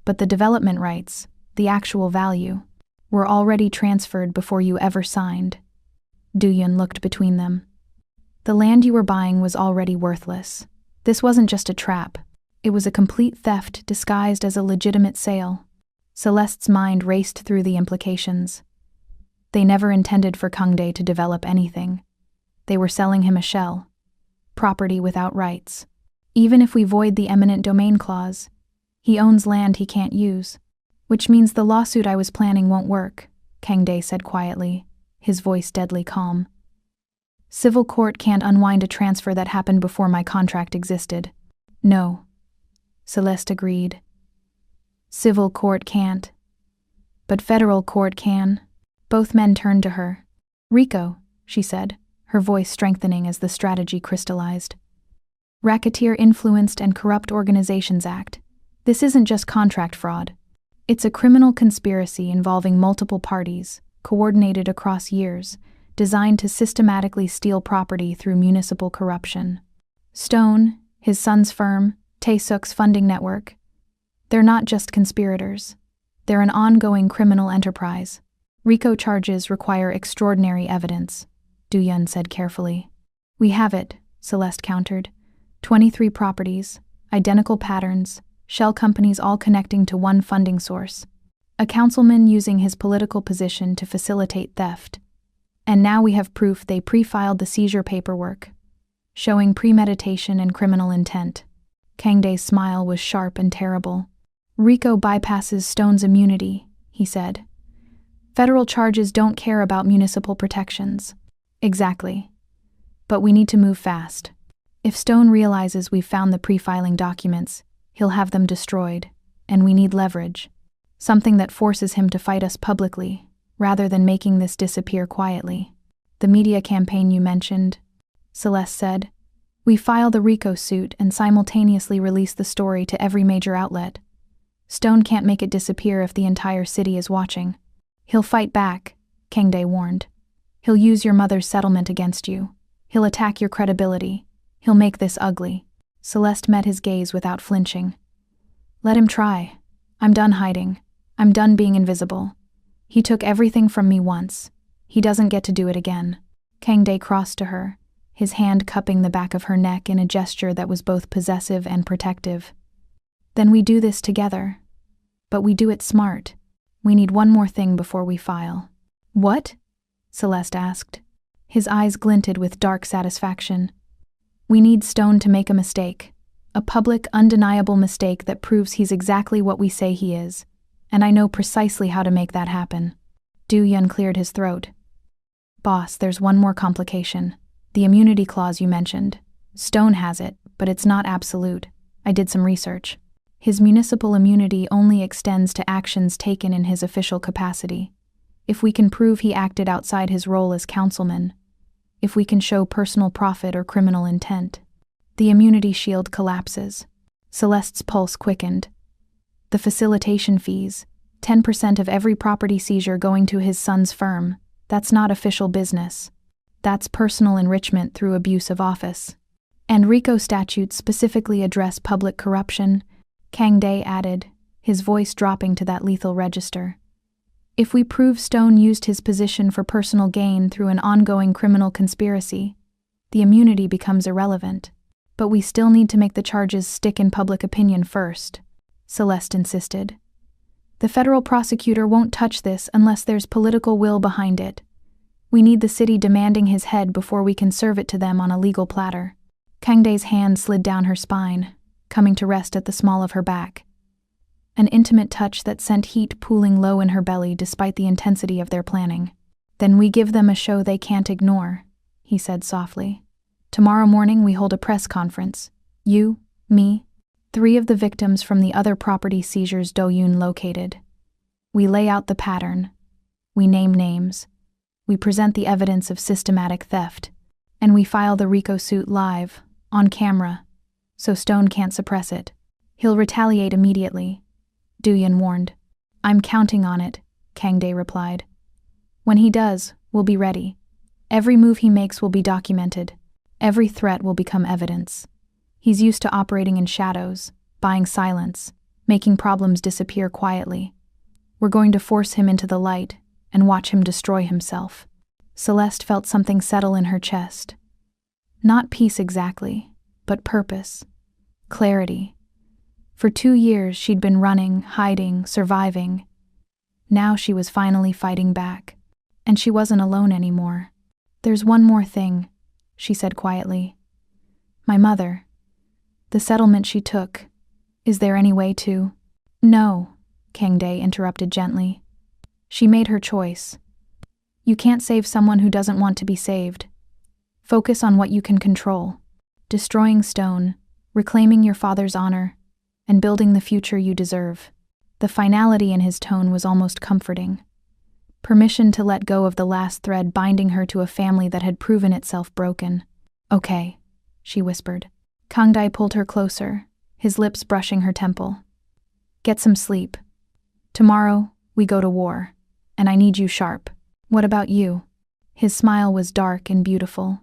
but the development rights, the actual value, were already transferred before you ever signed." Du-Yun looked between them. "The land you were buying was already worthless. This wasn't just a trap. It was a complete theft disguised as a legitimate sale." Celeste's mind raced through the implications. They never intended for Kang-dae to develop anything. They were selling him a shell. Property without rights. Even if we void the eminent domain clause, he owns land he can't use. "Which means the lawsuit I was planning won't work," Kang-dae said quietly, his voice deadly calm. "Civil court can't unwind a transfer that happened before my contract existed." "No," Celeste agreed. "Civil court can't. But federal court can." Both men turned to her. "Rico," she said, her voice strengthening as the strategy crystallized. "Racketeer Influenced and Corrupt Organizations Act. This isn't just contract fraud. It's a criminal conspiracy involving multiple parties, coordinated across years, designed to systematically steal property through municipal corruption. Stone, his son's firm, Tae-suk's funding network. They're not just conspirators. They're an ongoing criminal enterprise. RICO charges require extraordinary evidence," Du-Yun said carefully. "We have it," Celeste countered. 23 properties, identical patterns, shell companies all connecting to one funding source. A councilman using his political position to facilitate theft. And now we have proof they pre-filed the seizure paperwork, showing premeditation and criminal intent. Kang-dae's smile was sharp and terrible. "RICO bypasses Stone's immunity," he said. "Federal charges don't care about municipal protections." "Exactly. But we need to move fast. If Stone realizes we've found the pre-filing documents, he'll have them destroyed, and we need leverage. Something that forces him to fight us publicly, rather than making this disappear quietly." "The media campaign you mentioned," Celeste said. "We file the RICO suit and simultaneously release the story to every major outlet. Stone can't make it disappear if the entire city is watching." "He'll fight back," Kang-dae warned. "He'll use your mother's settlement against you. He'll attack your credibility. He'll make this ugly." Celeste met his gaze without flinching. "Let him try. I'm done hiding. I'm done being invisible. He took everything from me once. He doesn't get to do it again." Kang-dae crossed to her, his hand cupping the back of her neck in a gesture that was both possessive and protective. "Then we do this together. But we do it smart. We need one more thing before we file." "What?" Celeste asked. His eyes glinted with dark satisfaction. "We need Stone to make a mistake. A public, undeniable mistake that proves he's exactly what we say he is. And I know precisely how to make that happen." Du-Yun cleared his throat. "Boss, there's one more complication. The immunity clause you mentioned. Stone has it, but it's not absolute. I did some research. His municipal immunity only extends to actions taken in his official capacity. If we can prove he acted outside his role as councilman, if we can show personal profit or criminal intent, the immunity shield collapses." Celeste's pulse quickened. "The facilitation fees, 10% of every property seizure going to his son's firm, that's not official business. That's personal enrichment through abuse of office. And RICO statutes specifically address public corruption," Kang-dae added, his voice dropping to that lethal register. "If we prove Stone used his position for personal gain through an ongoing criminal conspiracy, the immunity becomes irrelevant. But we still need to make the charges stick in public opinion first," Celeste insisted. "The federal prosecutor won't touch this unless there's political will behind it. We need the city demanding his head before we can serve it to them on a legal platter. Kangdae's hand slid down her spine, coming to rest at the small of her back. An intimate touch that sent heat pooling low in her belly despite the intensity of their planning. Then we give them a show they can't ignore, he said softly. Tomorrow morning we hold a press conference. You, me, 3 of the victims from the other property seizures Do-yoon located. We lay out the pattern. We name names. We present the evidence of systematic theft. And we file the RICO suit live, on camera, so Stone can't suppress it. He'll retaliate immediately, Do-yoon warned. I'm counting on it, Kangdae replied. When he does, we'll be ready. Every move he makes will be documented. Every threat will become evidence. He's used to operating in shadows, buying silence, making problems disappear quietly. We're going to force him into the light and watch him destroy himself. Celeste felt something settle in her chest. Not peace exactly, but purpose. Clarity. For 2 years she'd been running, hiding, surviving. Now she was finally fighting back. And she wasn't alone anymore. There's one more thing, she said quietly. My mother. The settlement she took. Is there any way to? No, Kangdae interrupted gently. She made her choice. You can't save someone who doesn't want to be saved. Focus on what you can control. Destroying Stone, reclaiming your father's honor, and building the future you deserve. The finality in his tone was almost comforting. Permission to let go of the last thread binding her to a family that had proven itself broken. Okay, she whispered. Kangdae pulled her closer, his lips brushing her temple. Get some sleep. Tomorrow, we go to war, and I need you sharp. What about you? His smile was dark and beautiful.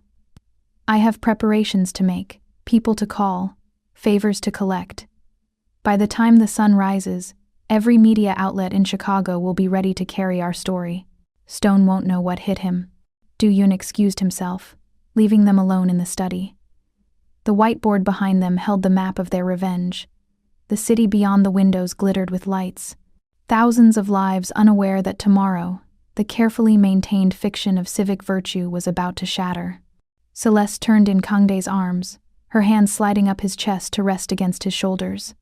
I have preparations to make, people to call, favors to collect. By the time the sun rises, every media outlet in Chicago will be ready to carry our story. Stone won't know what hit him. Do-yoon excused himself, leaving them alone in the study. The whiteboard behind them held the map of their revenge. The city beyond the windows glittered with lights. Thousands of lives unaware that tomorrow, the carefully maintained fiction of civic virtue was about to shatter. Celeste turned in Kangdae's arms, her hand sliding up his chest to rest against his shoulders.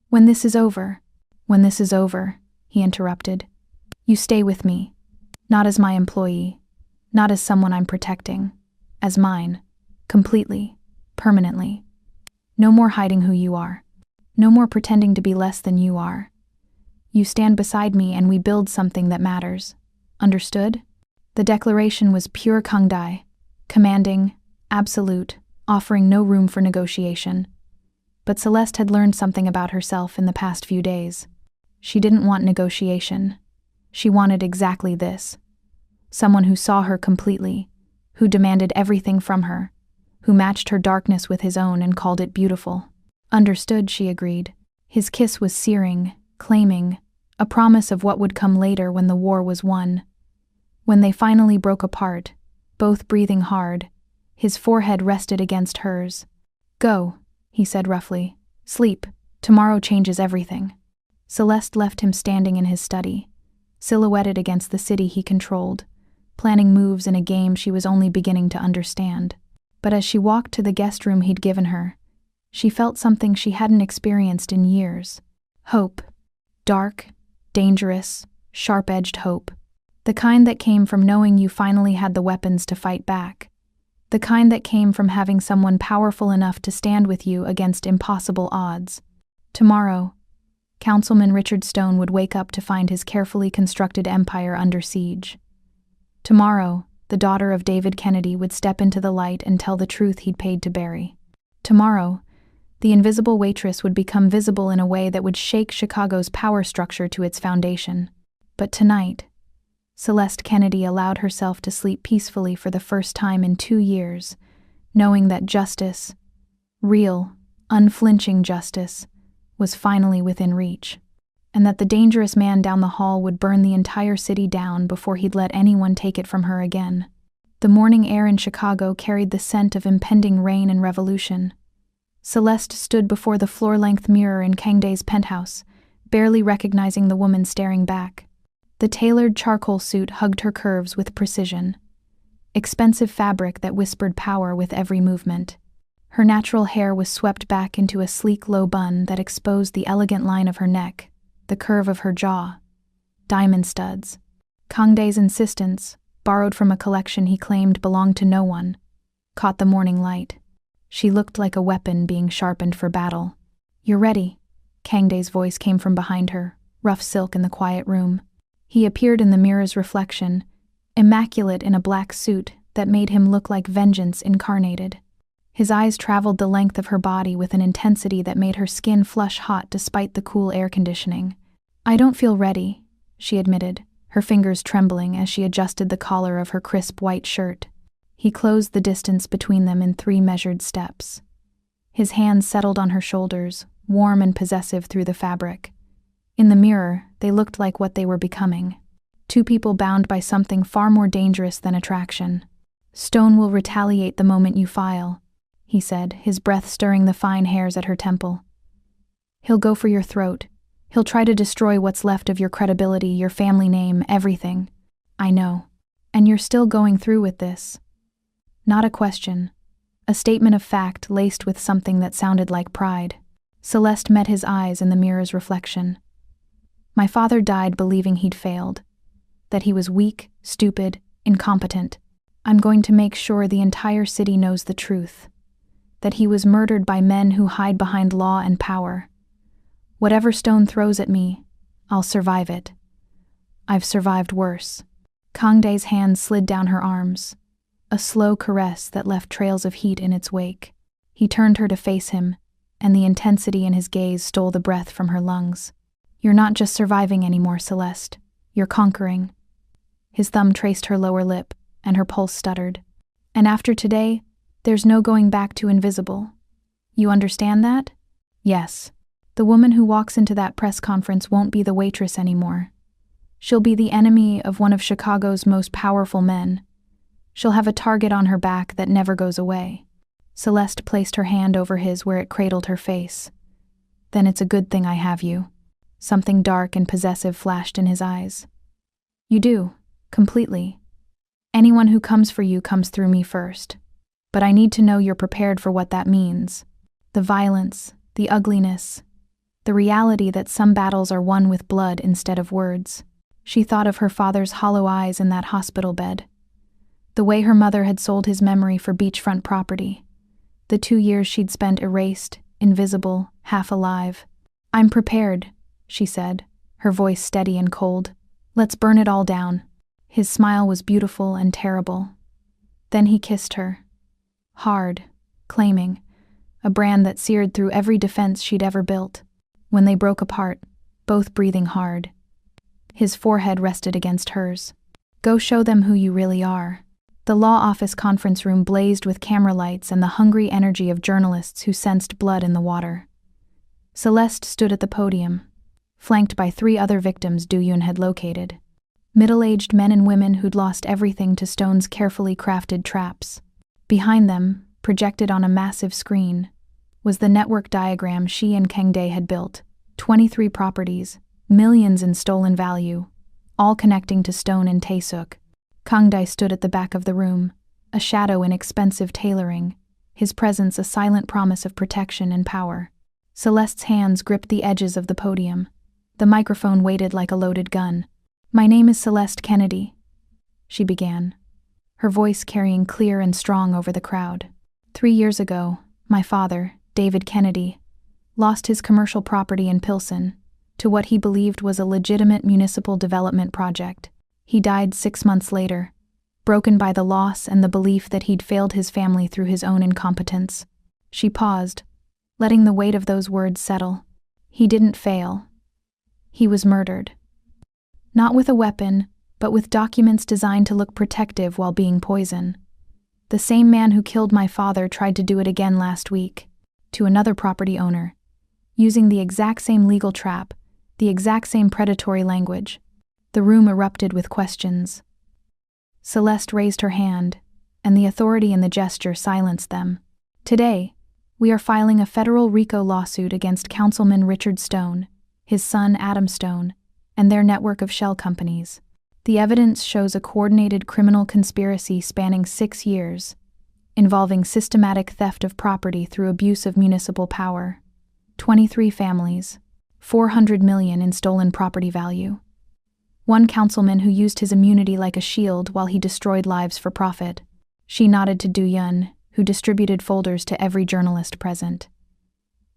When this is over, he interrupted, you stay with me. Not as my employee, not as someone I'm protecting, as mine, completely, permanently. No more hiding who you are. No more pretending to be less than you are. You stand beside me and we build something that matters. Understood? The declaration was pure Kangdae, commanding, absolute, offering no room for negotiation. But Celeste had learned something about herself in the past few days. She didn't want negotiation. She wanted exactly this. Someone who saw her completely, who demanded everything from her, who matched her darkness with his own and called it beautiful. Understood, she agreed. His kiss was searing, claiming, a promise of what would come later when the war was won. When they finally broke apart, both breathing hard, his forehead rested against hers. Go, he said roughly. Sleep. Tomorrow changes everything. Celeste left him standing in his study, silhouetted against the city he controlled, planning moves in a game she was only beginning to understand. But as she walked to the guest room he'd given her, she felt something she hadn't experienced in years. Hope. Dark, dangerous, sharp-edged hope. The kind that came from knowing you finally had the weapons to fight back. The kind that came from having someone powerful enough to stand with you against impossible odds. Tomorrow, Councilman Richard Stone would wake up to find his carefully constructed empire under siege. Tomorrow, the daughter of David Kennedy would step into the light and tell the truth he'd paid to bury. Tomorrow, the invisible waitress would become visible in a way that would shake Chicago's power structure to its foundation. But tonight, Celeste Kennedy allowed herself to sleep peacefully for the first time in 2 years, knowing that justice, real, unflinching justice, was finally within reach, and that the dangerous man down the hall would burn the entire city down before he'd let anyone take it from her again. The morning air in Chicago carried the scent of impending rain and revolution. Celeste stood before the floor-length mirror in Kangdae's penthouse, barely recognizing the woman staring back. The tailored charcoal suit hugged her curves with precision, expensive fabric that whispered power with every movement. Her natural hair was swept back into a sleek low bun that exposed the elegant line of her neck, the curve of her jaw. Diamond studs. Kangdae's insistence, borrowed from a collection he claimed belonged to no one, caught the morning light. She looked like a weapon being sharpened for battle. "You're ready," Kangdae's voice came from behind her, rough silk in the quiet room. He appeared in the mirror's reflection, immaculate in a black suit that made him look like vengeance incarnated. His eyes traveled the length of her body with an intensity that made her skin flush hot despite the cool air conditioning. "I don't feel ready," she admitted, her fingers trembling as she adjusted the collar of her crisp white shirt. He closed the distance between them in 3 measured steps. His hands settled on her shoulders, warm and possessive through the fabric. In the mirror, they looked like what they were becoming. 2 people bound by something far more dangerous than attraction. "Stone will retaliate the moment you file," he said, his breath stirring the fine hairs at her temple. "He'll go for your throat. He'll try to destroy what's left of your credibility, your family name, everything. I know. And you're still going through with this." Not a question. A statement of fact laced with something that sounded like pride. Celeste met his eyes in the mirror's reflection. "My father died believing he'd failed. That he was weak, stupid, incompetent. I'm going to make sure the entire city knows the truth. That he was murdered by men who hide behind law and power. Whatever Stone throws at me, I'll survive it. I've survived worse." Kangdae's hand slid down her arms, a slow caress that left trails of heat in its wake. He turned her to face him, and the intensity in his gaze stole the breath from her lungs. "You're not just surviving anymore, Celeste. You're conquering." His thumb traced her lower lip, and her pulse stuttered. "And after today, there's no going back to invisible. You understand that?" "Yes. The woman who walks into that press conference won't be the waitress anymore. She'll be the enemy of one of Chicago's most powerful men. She'll have a target on her back that never goes away." Celeste placed her hand over his where it cradled her face. "Then it's a good thing I have you." Something dark and possessive flashed in his eyes. "You do, completely. Anyone who comes for you comes through me first. But I need to know you're prepared for what that means. The violence, the ugliness, the reality that some battles are won with blood instead of words." She thought of her father's hollow eyes in that hospital bed. The way her mother had sold his memory for beachfront property. The 2 years she'd spent erased, invisible, half alive. "I'm prepared," she said, her voice steady and cold. "Let's burn it all down." His smile was beautiful and terrible. Then he kissed her. Hard, claiming, a brand that seared through every defense she'd ever built. When they broke apart, both breathing hard. His forehead rested against hers. "Go show them who you really are." The law office conference room blazed with camera lights and the hungry energy of journalists who sensed blood in the water. Celeste stood at the podium, flanked by 3 other victims Do-yoon had located. Middle-aged men and women who'd lost everything to Stone's carefully crafted traps. Behind them, projected on a massive screen, was the network diagram she and Kangdae had built. 23 properties, millions in stolen value, all connecting to Stone and Tae-suk. Kangdae stood at the back of the room, a shadow in expensive tailoring, his presence a silent promise of protection and power. Celeste's hands gripped the edges of the podium. The microphone waited like a loaded gun. "My name is Celeste Kennedy," she began, her voice carrying clear and strong over the crowd. 3 years ago, my father, David Kennedy, lost his commercial property in Pilsen to what he believed was a legitimate municipal development project. He died 6 months later, broken by the loss and the belief that he'd failed his family through his own incompetence. She paused, letting the weight of those words settle. He didn't fail. He was murdered. Not with a weapon, but with documents designed to look protective while being poison. The same man who killed my father tried to do it again last week, to another property owner, using the exact same legal trap, the exact same predatory language. The room erupted with questions. Celeste raised her hand, and the authority in the gesture silenced them. "Today, we are filing a federal RICO lawsuit against Councilman Richard Stone, his son Adam Stone, and their network of shell companies. The evidence shows a coordinated criminal conspiracy spanning 6 years, involving systematic theft of property through abuse of municipal power. 23 families, 400 million in stolen property value. One councilman who used his immunity like a shield while he destroyed lives for profit. She nodded to Du-Yun, who distributed folders to every journalist present.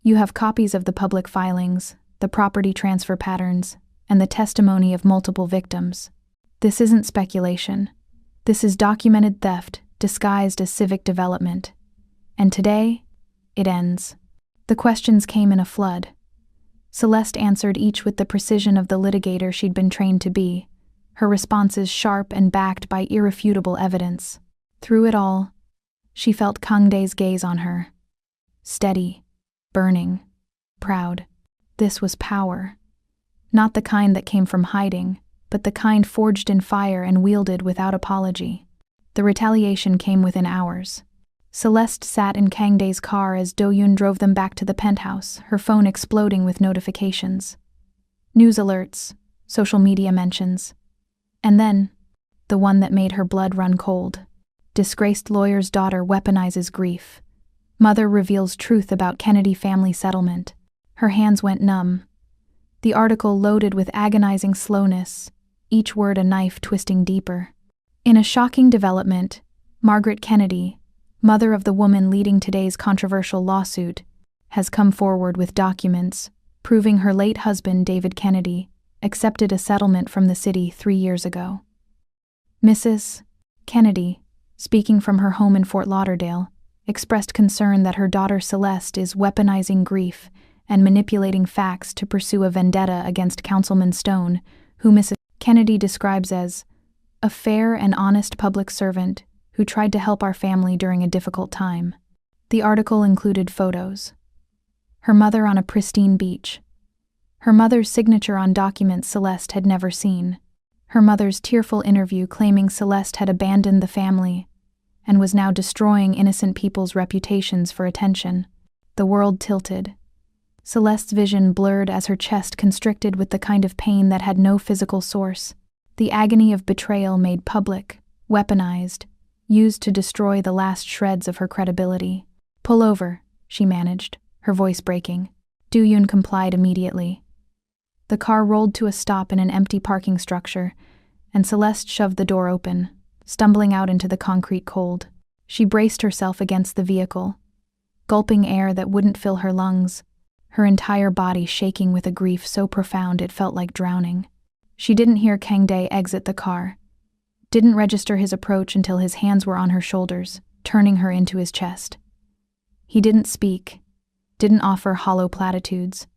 You have copies of the public filings, the property transfer patterns, and the testimony of multiple victims. This isn't speculation. This is documented theft, disguised as civic development. And today, it ends. The questions came in a flood. Celeste answered each with the precision of the litigator she'd been trained to be, her responses sharp and backed by irrefutable evidence. Through it all, she felt Kangdae's gaze on her. Steady, burning, proud. This was power. Not the kind that came from hiding, but the kind forged in fire and wielded without apology. The retaliation came within hours. Celeste sat in Kangdae's car as Do-Yun drove them back to the penthouse, her phone exploding with notifications. News alerts, social media mentions. And then, the one that made her blood run cold. Disgraced lawyer's daughter weaponizes grief. Mother reveals truth about Kennedy family settlement. Her hands went numb. The article loaded with agonizing slowness, each word a knife twisting deeper. In a shocking development, Margaret Kennedy, mother of the woman leading today's controversial lawsuit, has come forward with documents proving her late husband, David Kennedy, accepted a settlement from the city 3 years ago. Mrs. Kennedy, speaking from her home in Fort Lauderdale, expressed concern that her daughter Celeste is weaponizing grief and manipulating facts to pursue a vendetta against Councilman Stone, who Mrs. Kennedy describes as a fair and honest public servant who tried to help our family during a difficult time. The article included photos. Her mother on a pristine beach. Her mother's signature on documents Celeste had never seen. Her mother's tearful interview claiming Celeste had abandoned the family and was now destroying innocent people's reputations for attention. The world tilted. Celeste's vision blurred as her chest constricted with the kind of pain that had no physical source. The agony of betrayal made public, weaponized, used to destroy the last shreds of her credibility. "Pull over," she managed, her voice breaking. Du-Yun complied immediately. The car rolled to a stop in an empty parking structure, and Celeste shoved the door open, stumbling out into the concrete cold. She braced herself against the vehicle, gulping air that wouldn't fill her lungs, her entire body shaking with a grief so profound it felt like drowning. She didn't hear Kangdae exit the car, didn't register his approach until his hands were on her shoulders, turning her into his chest. He didn't speak, didn't offer hollow platitudes,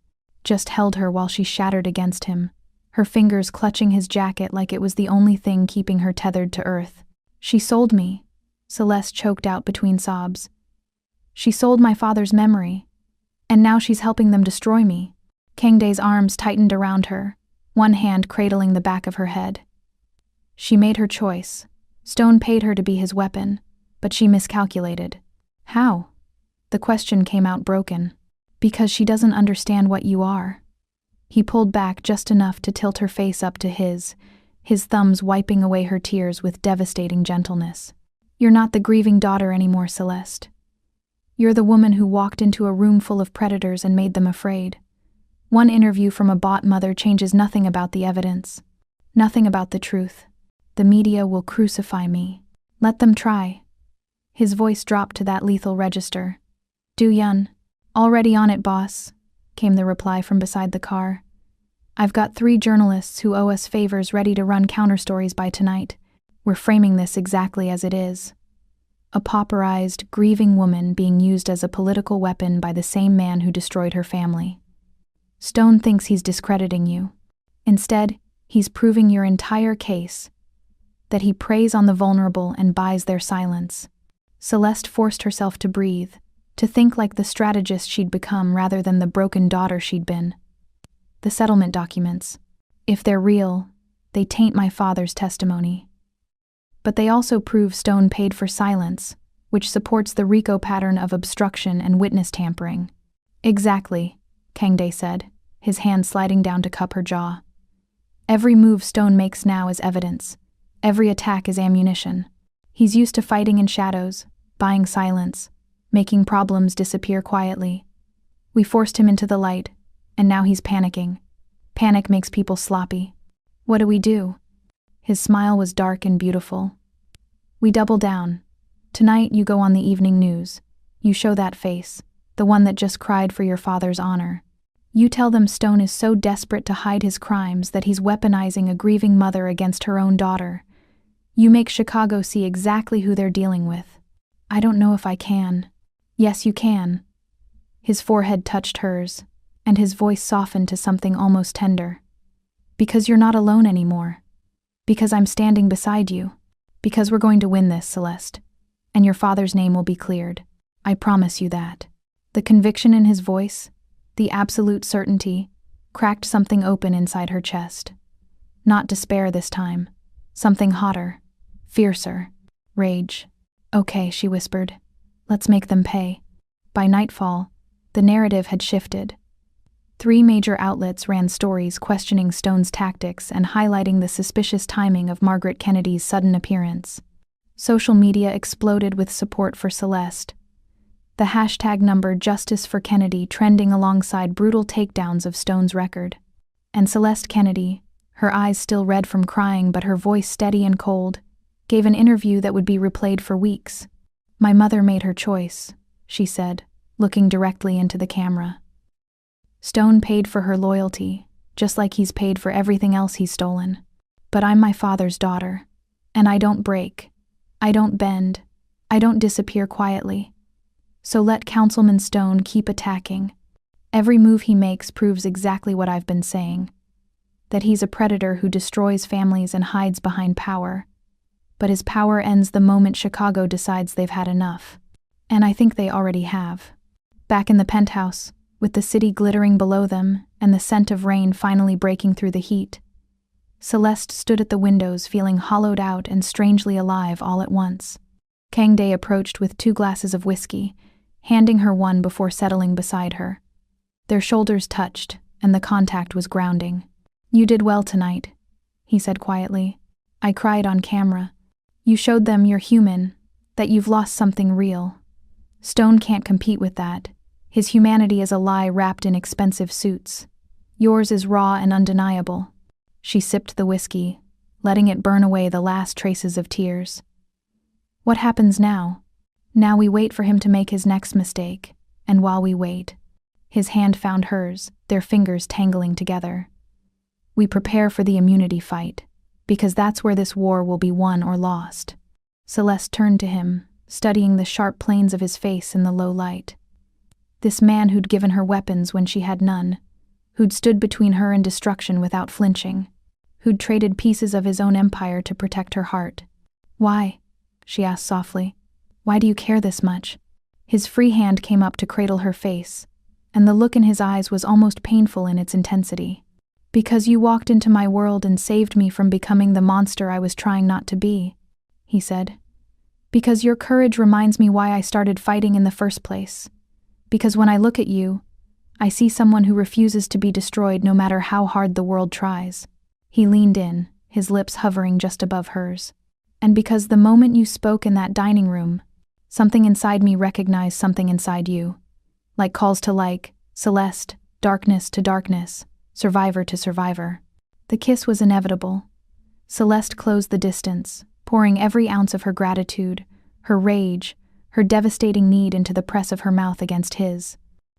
just held her while she shattered against him, her fingers clutching his jacket like it was the only thing keeping her tethered to earth. "She sold me," Celeste choked out between sobs. "She sold my father's memory, and now she's helping them destroy me." Kangdae's arms tightened around her, one hand cradling the back of her head. She made her choice. Stone paid her to be his weapon, but she miscalculated. How? The question came out broken. Because she doesn't understand what you are. He pulled back just enough to tilt her face up to his thumbs wiping away her tears with devastating gentleness. "You're not the grieving daughter anymore, Celeste. You're the woman who walked into a room full of predators and made them afraid. One interview from a bot mother changes nothing about the evidence, nothing about the truth. The media will crucify me. Let them try." His voice dropped to that lethal register. "Du-Yun." "Already on it, boss," came the reply from beside the car. "I've got 3 journalists who owe us favors ready to run counterstories by tonight. We're framing this exactly as it is. A pauperized, grieving woman being used as a political weapon by the same man who destroyed her family. Stone thinks he's discrediting you. Instead, he's proving your entire case, that he preys on the vulnerable and buys their silence." Celeste forced herself to breathe, to think like the strategist she'd become rather than the broken daughter she'd been. "The settlement documents. If they're real, they taint my father's testimony. But they also prove Stone paid for silence, which supports the RICO pattern of obstruction and witness tampering." "Exactly," Kangdae said, his hand sliding down to cup her jaw. Every move Stone makes now is evidence. Every attack is ammunition. He's used to fighting in shadows, buying silence, making problems disappear quietly. We forced him into the light, and now he's panicking. Panic makes people sloppy. What do we do? His smile was dark and beautiful. We double down. Tonight you go on the evening news. You show that face, the one that just cried for your father's honor. You tell them Stone is so desperate to hide his crimes that he's weaponizing a grieving mother against her own daughter. You make Chicago see exactly who they're dealing with. I don't know if I can. Yes, you can. His forehead touched hers, and his voice softened to something almost tender. Because you're not alone anymore. Because I'm standing beside you. Because we're going to win this, Celeste. And your father's name will be cleared. I promise you that. The conviction in his voice, the absolute certainty, cracked something open inside her chest. Not despair this time. Something hotter, fiercer, rage. Okay, she whispered. Let's make them pay. By nightfall, the narrative had shifted. 3 major outlets ran stories questioning Stone's tactics and highlighting the suspicious timing of Margaret Kennedy's sudden appearance. Social media exploded with support for Celeste. The hashtag number Justice for Kennedy trending alongside brutal takedowns of Stone's record. And Celeste Kennedy, her eyes still red from crying but her voice steady and cold, gave an interview that would be replayed for weeks. My mother made her choice, she said, looking directly into the camera. Stone paid for her loyalty, just like he's paid for everything else he's stolen. But I'm my father's daughter. And I don't break. I don't bend. I don't disappear quietly. So let Councilman Stone keep attacking. Every move he makes proves exactly what I've been saying. That he's a predator who destroys families and hides behind power. But his power ends the moment Chicago decides they've had enough. And I think they already have. Back in the penthouse, with the city glittering below them and the scent of rain finally breaking through the heat, Celeste stood at the windows feeling hollowed out and strangely alive all at once. Kang Day approached with 2 glasses of whiskey, handing her one before settling beside her. Their shoulders touched, and the contact was grounding. You did well tonight, he said quietly. I cried on camera. You showed them you're human, that you've lost something real. Stone can't compete with that. His humanity is a lie wrapped in expensive suits. Yours is raw and undeniable. She sipped the whiskey, letting it burn away the last traces of tears. What happens now? Now we wait for him to make his next mistake, and while we wait, his hand found hers, their fingers tangling together. We prepare for the immunity fight, because that's where this war will be won or lost. Celeste turned to him, studying the sharp planes of his face in the low light. This man who'd given her weapons when she had none, who'd stood between her and destruction without flinching, who'd traded pieces of his own empire to protect her heart. Why? She asked softly. Why do you care this much? His free hand came up to cradle her face, and the look in his eyes was almost painful in its intensity. Because you walked into my world and saved me from becoming the monster I was trying not to be, he said. Because your courage reminds me why I started fighting in the first place. Because when I look at you, I see someone who refuses to be destroyed no matter how hard the world tries. He leaned in, his lips hovering just above hers. And because the moment you spoke in that dining room, something inside me recognized something inside you. Like calls to like, Celeste, darkness to darkness, survivor to survivor. The kiss was inevitable. Celeste closed the distance, pouring every ounce of her gratitude, her rage, her devastating need into the press of her mouth against his.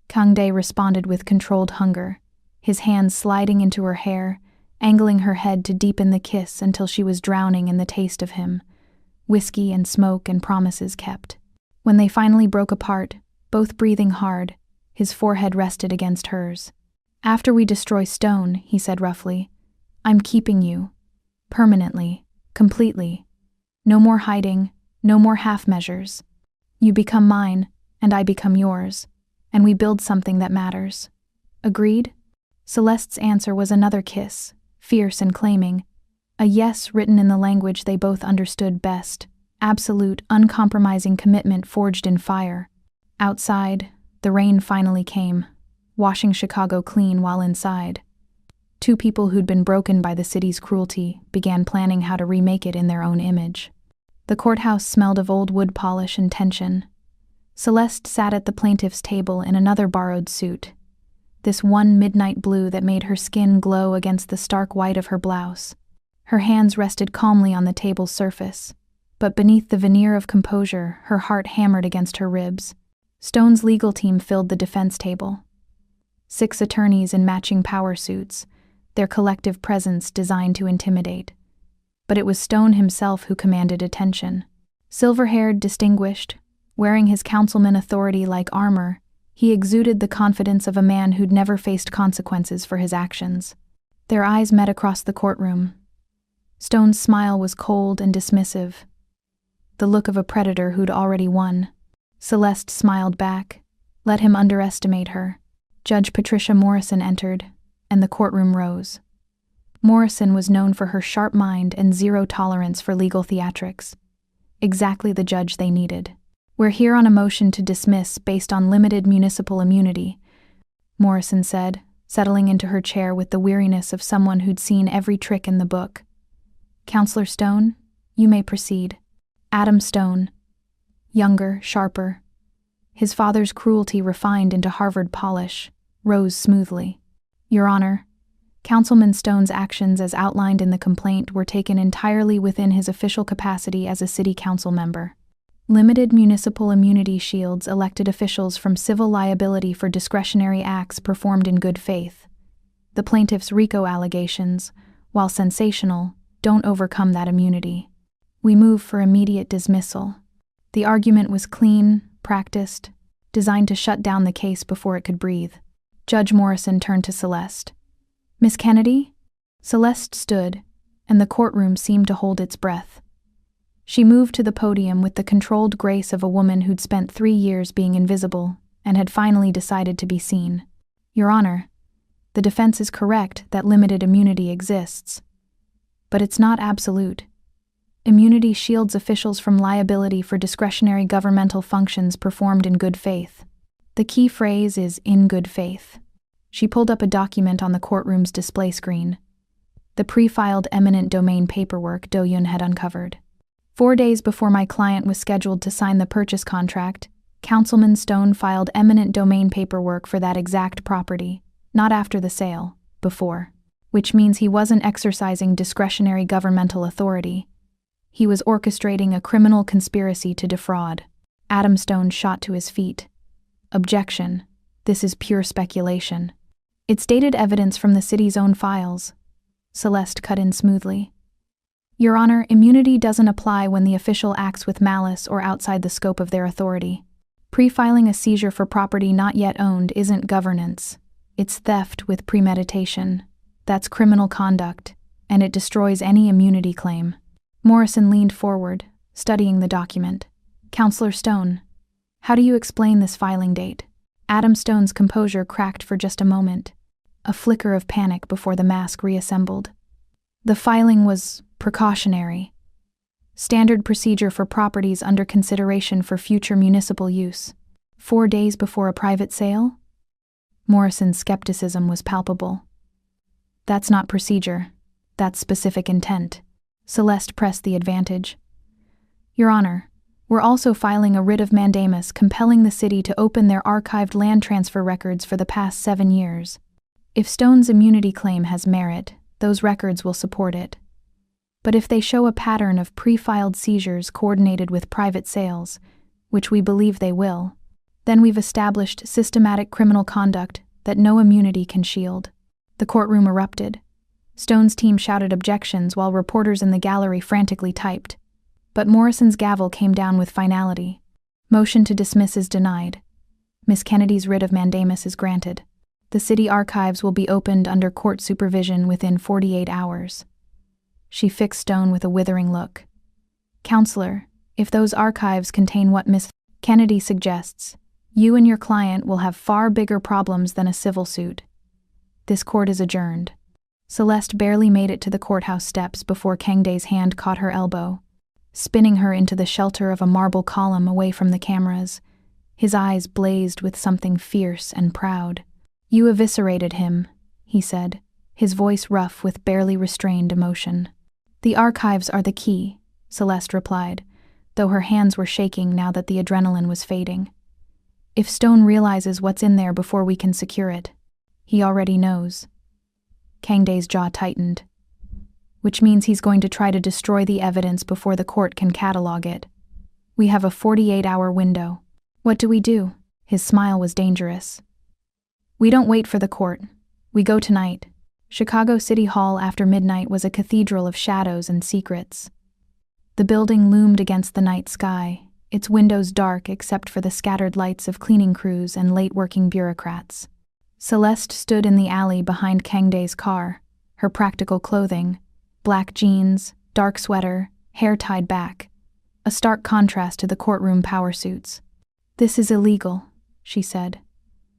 Kang Day responded with controlled hunger, his hands sliding into her hair, angling her head to deepen the kiss until she was drowning in the taste of him. Whiskey and smoke and promises kept. When they finally broke apart, both breathing hard, his forehead rested against hers. After we destroy Stone, he said roughly, I'm keeping you. Permanently. Completely. No more hiding, no more half measures. You become mine, and I become yours, and we build something that matters. Agreed? Celeste's answer was another kiss, fierce and claiming, a yes written in the language they both understood best, absolute, uncompromising commitment forged in fire. Outside, the rain finally came, washing Chicago clean while inside. Two people who'd been broken by the city's cruelty began planning how to remake it in their own image. The courthouse smelled of old wood polish and tension. Celeste sat at the plaintiff's table in another borrowed suit, this one midnight blue that made her skin glow against the stark white of her blouse. Her hands rested calmly on the table's surface, but beneath the veneer of composure, her heart hammered against her ribs. Stone's legal team filled the defense table. 6 attorneys in matching power suits, their collective presence designed to intimidate. But it was Stone himself who commanded attention. Silver-haired, distinguished, wearing his councilman authority like armor, he exuded the confidence of a man who'd never faced consequences for his actions. Their eyes met across the courtroom. Stone's smile was cold and dismissive, the look of a predator who'd already won. Celeste smiled back. Let him underestimate her. Judge Patricia Morrison entered, and the courtroom rose. Morrison was known for her sharp mind and zero tolerance for legal theatrics. Exactly the judge they needed. "We're here on a motion to dismiss based on limited municipal immunity," Morrison said, settling into her chair with the weariness of someone who'd seen every trick in the book. "Counselor Stone, you may proceed." Adam Stone, younger, sharper, his father's cruelty refined into Harvard polish, rose smoothly. "Your Honor, Councilman Stone's actions as outlined in the complaint were taken entirely within his official capacity as a city council member. Limited municipal immunity shields elected officials from civil liability for discretionary acts performed in good faith. The plaintiff's RICO allegations, while sensational, don't overcome that immunity. We move for immediate dismissal." The argument was clean, practiced, designed to shut down the case before it could breathe. Judge Morrison turned to Celeste. "Miss Kennedy?" Celeste stood, and the courtroom seemed to hold its breath. She moved to the podium with the controlled grace of a woman who'd spent 3 years being invisible and had finally decided to be seen. "Your Honor, the defense is correct that limited immunity exists. But it's not absolute. Immunity shields officials from liability for discretionary governmental functions performed in good faith. The key phrase is in good faith." She pulled up a document on the courtroom's display screen. The pre-filed eminent domain paperwork Do-Yun had uncovered. 4 days before my client was scheduled to sign the purchase contract, Councilman Stone filed eminent domain paperwork for that exact property, not after the sale, before. Which means he wasn't exercising discretionary governmental authority. He was orchestrating a criminal conspiracy to defraud. Adam Stone shot to his feet. "Objection. This is pure speculation." "It's dated evidence from the city's own files." Celeste cut in smoothly. "Your Honor, immunity doesn't apply when the official acts with malice or outside the scope of their authority. Pre-filing a seizure for property not yet owned isn't governance. It's theft with premeditation. That's criminal conduct, and it destroys any immunity claim." Morrison leaned forward, studying the document. "Counselor Stone, how do you explain this filing date?" Adam Stone's composure cracked for just a moment, a flicker of panic before the mask reassembled. "The filing was precautionary. Standard procedure for properties under consideration for future municipal use. 4 days before a private sale?" Morrison's skepticism was palpable. "That's not procedure. That's specific intent." Celeste pressed the advantage. "Your Honor, we're also filing a writ of mandamus compelling the city to open their archived land transfer records for the past 7 years. If Stone's immunity claim has merit, those records will support it. But if they show a pattern of pre-filed seizures coordinated with private sales, which we believe they will, then we've established systematic criminal conduct that no immunity can shield." The courtroom erupted. Stone's team shouted objections while reporters in the gallery frantically typed. But Morrison's gavel came down with finality. "Motion to dismiss is denied. Miss Kennedy's writ of mandamus is granted. The city archives will be opened under court supervision within 48 hours. She fixed Stone with a withering look. "Counselor, if those archives contain what Miss Kennedy suggests, you and your client will have far bigger problems than a civil suit. This court is adjourned." Celeste barely made it to the courthouse steps before Kangday's hand caught her elbow, spinning her into the shelter of a marble column away from the cameras. His eyes blazed with something fierce and proud. "You eviscerated him," he said, his voice rough with barely restrained emotion. "The archives are the key," Celeste replied, though her hands were shaking now that the adrenaline was fading. "If Stone realizes what's in there before we can secure it, he already knows." Kangday's jaw tightened. "Which means he's going to try to destroy the evidence before the court can catalog it. We have a 48-hour window. What do we do?" His smile was dangerous. "We don't wait for the court. We go tonight." Chicago City Hall after midnight was a cathedral of shadows and secrets. The building loomed against the night sky, its windows dark except for the scattered lights of cleaning crews and late-working bureaucrats. Celeste stood in the alley behind Kangday's car, her practical clothing, black jeans, dark sweater, hair tied back, a stark contrast to the courtroom power suits. "This is illegal," she said,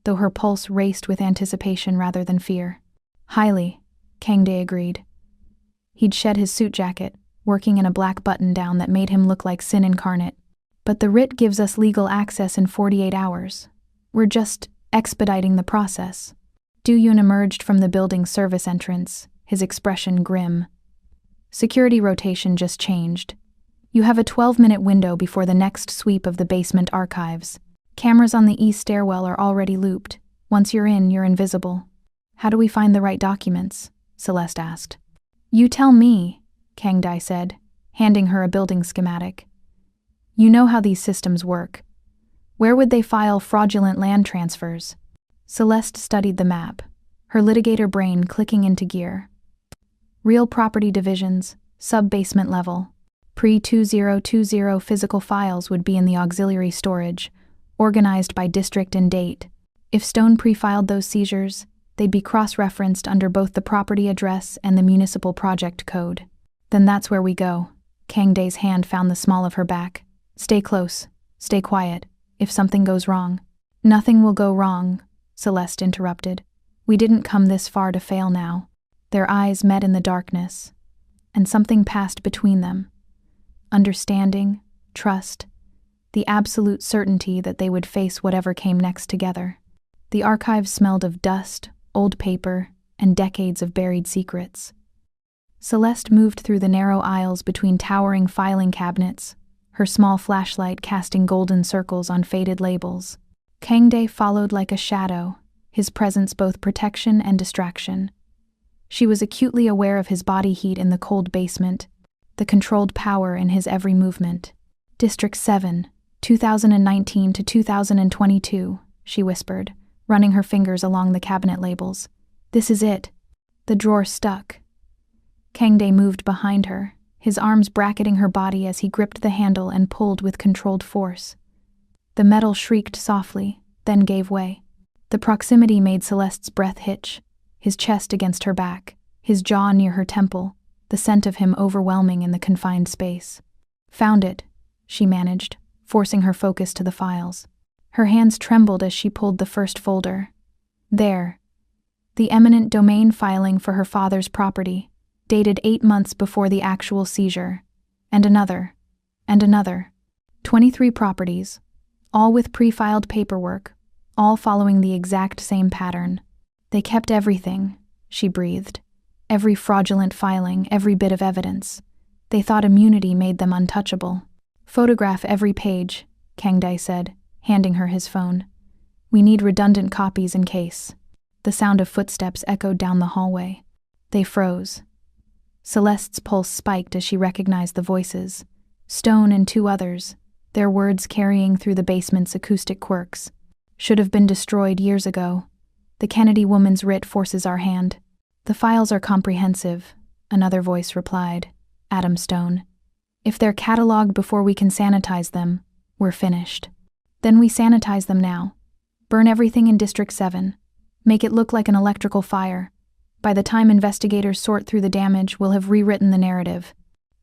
though her pulse raced with anticipation rather than fear. "Highly," Kangday agreed. He'd shed his suit jacket, working in a black button-down that made him look like sin incarnate. "But the writ gives us legal access in 48 hours. We're just expediting the process." Duyun emerged from the building's service entrance, his expression grim. "Security rotation just changed. You have a 12-minute window before the next sweep of the basement archives. Cameras on the east stairwell are already looped. Once you're in, you're invisible." "How do we find the right documents?" Celeste asked. "You tell me," Kangday said, handing her a building schematic. "You know how these systems work. Where would they file fraudulent land transfers?" Celeste studied the map, her litigator brain clicking into gear. Real property divisions, sub-basement level. Pre-2020 physical files would be in the auxiliary storage, organized by district and date. If Stone pre-filed those seizures, they'd be cross-referenced under both the property address and the municipal project code. "Then that's where we go." Kangday's hand found the small of her back. "Stay close. Stay quiet. If something goes wrong." "Nothing will go wrong," Celeste interrupted. "We didn't come this far to fail now." Their eyes met in the darkness, and something passed between them. Understanding, trust, the absolute certainty that they would face whatever came next together. The archives smelled of dust, old paper, and decades of buried secrets. Celeste moved through the narrow aisles between towering filing cabinets, her small flashlight casting golden circles on faded labels. Kangday followed like a shadow, his presence both protection and distraction. She was acutely aware of his body heat in the cold basement, the controlled power in his every movement. "District 7, 2019 to 2022, she whispered, running her fingers along the cabinet labels. "This is it." The drawer stuck. Kangday moved behind her, his arms bracketing her body as he gripped the handle and pulled with controlled force. The metal shrieked softly, then gave way. The proximity made Celeste's breath hitch, his chest against her back, his jaw near her temple, the scent of him overwhelming in the confined space. "Found it," she managed, forcing her focus to the files. Her hands trembled as she pulled the first folder. There. The eminent domain filing for her father's property, dated 8 months before the actual seizure. And another. And another. 23 properties, all with pre-filed paperwork, all following the exact same pattern. "They kept everything," she breathed. "Every fraudulent filing, every bit of evidence. They thought immunity made them untouchable." "Photograph every page," Kangday said, handing her his phone. "We need redundant copies in case." The sound of footsteps echoed down the hallway. They froze. Celeste's pulse spiked as she recognized the voices. Stone and 2 others, their words carrying through the basement's acoustic quirks. "Should have been destroyed years ago. The Kennedy woman's writ forces our hand." "The files are comprehensive," another voice replied, Adam Stone. "If they're cataloged before we can sanitize them, we're finished." "Then we sanitize them now. Burn everything in District 7. Make it look like an electrical fire. By the time investigators sort through the damage, we'll have rewritten the narrative."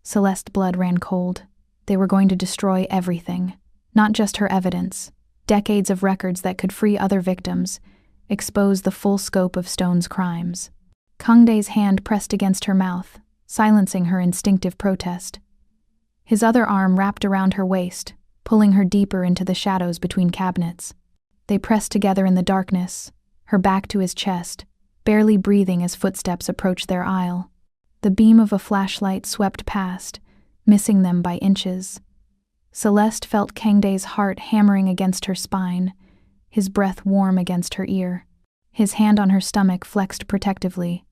Celeste's blood ran cold. They were going to destroy everything. Not just her evidence. Decades of records that could free other victims, expose the full scope of Stone's crimes. Kangday's hand pressed against her mouth, silencing her instinctive protest. His other arm wrapped around her waist, pulling her deeper into the shadows between cabinets. They pressed together in the darkness, her back to his chest, barely breathing as footsteps approached their aisle. The beam of a flashlight swept past, missing them by inches. Celeste felt Kangdae's heart hammering against her spine, his breath warm against her ear. His hand on her stomach flexed protectively,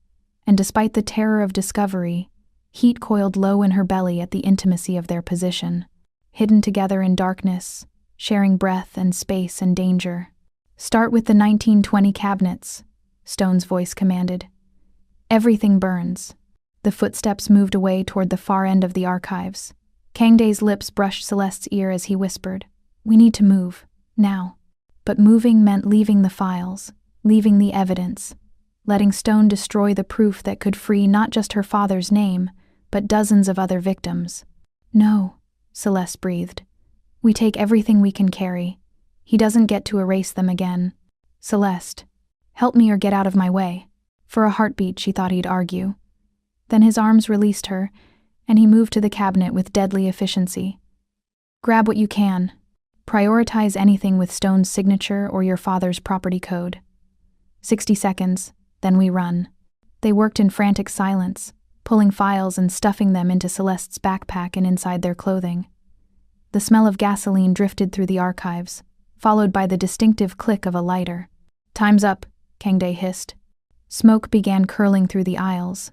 and despite the terror of discovery, heat coiled low in her belly at the intimacy of their position. Hidden together in darkness, sharing breath and space and danger. "Start with the 1920 cabinets," Stone's voice commanded. "Everything burns." The footsteps moved away toward the far end of the archives. Kangdae's lips brushed Celeste's ear as he whispered, "We need to move, now." But moving meant leaving the files, leaving the evidence, letting Stone destroy the proof that could free not just her father's name, but dozens of other victims. "No," Celeste breathed. "We take everything we can carry. He doesn't get to erase them again. Celeste, help me or get out of my way." For a heartbeat, she thought he'd argue. Then his arms released her, and he moved to the cabinet with deadly efficiency. "Grab what you can. Prioritize anything with Stone's signature or your father's property code. 60 seconds, then we run." They worked in frantic silence, pulling files and stuffing them into Celeste's backpack and inside their clothing. The smell of gasoline drifted through the archives, followed by the distinctive click of a lighter. "Time's up," Kangdae hissed. Smoke began curling through the aisles.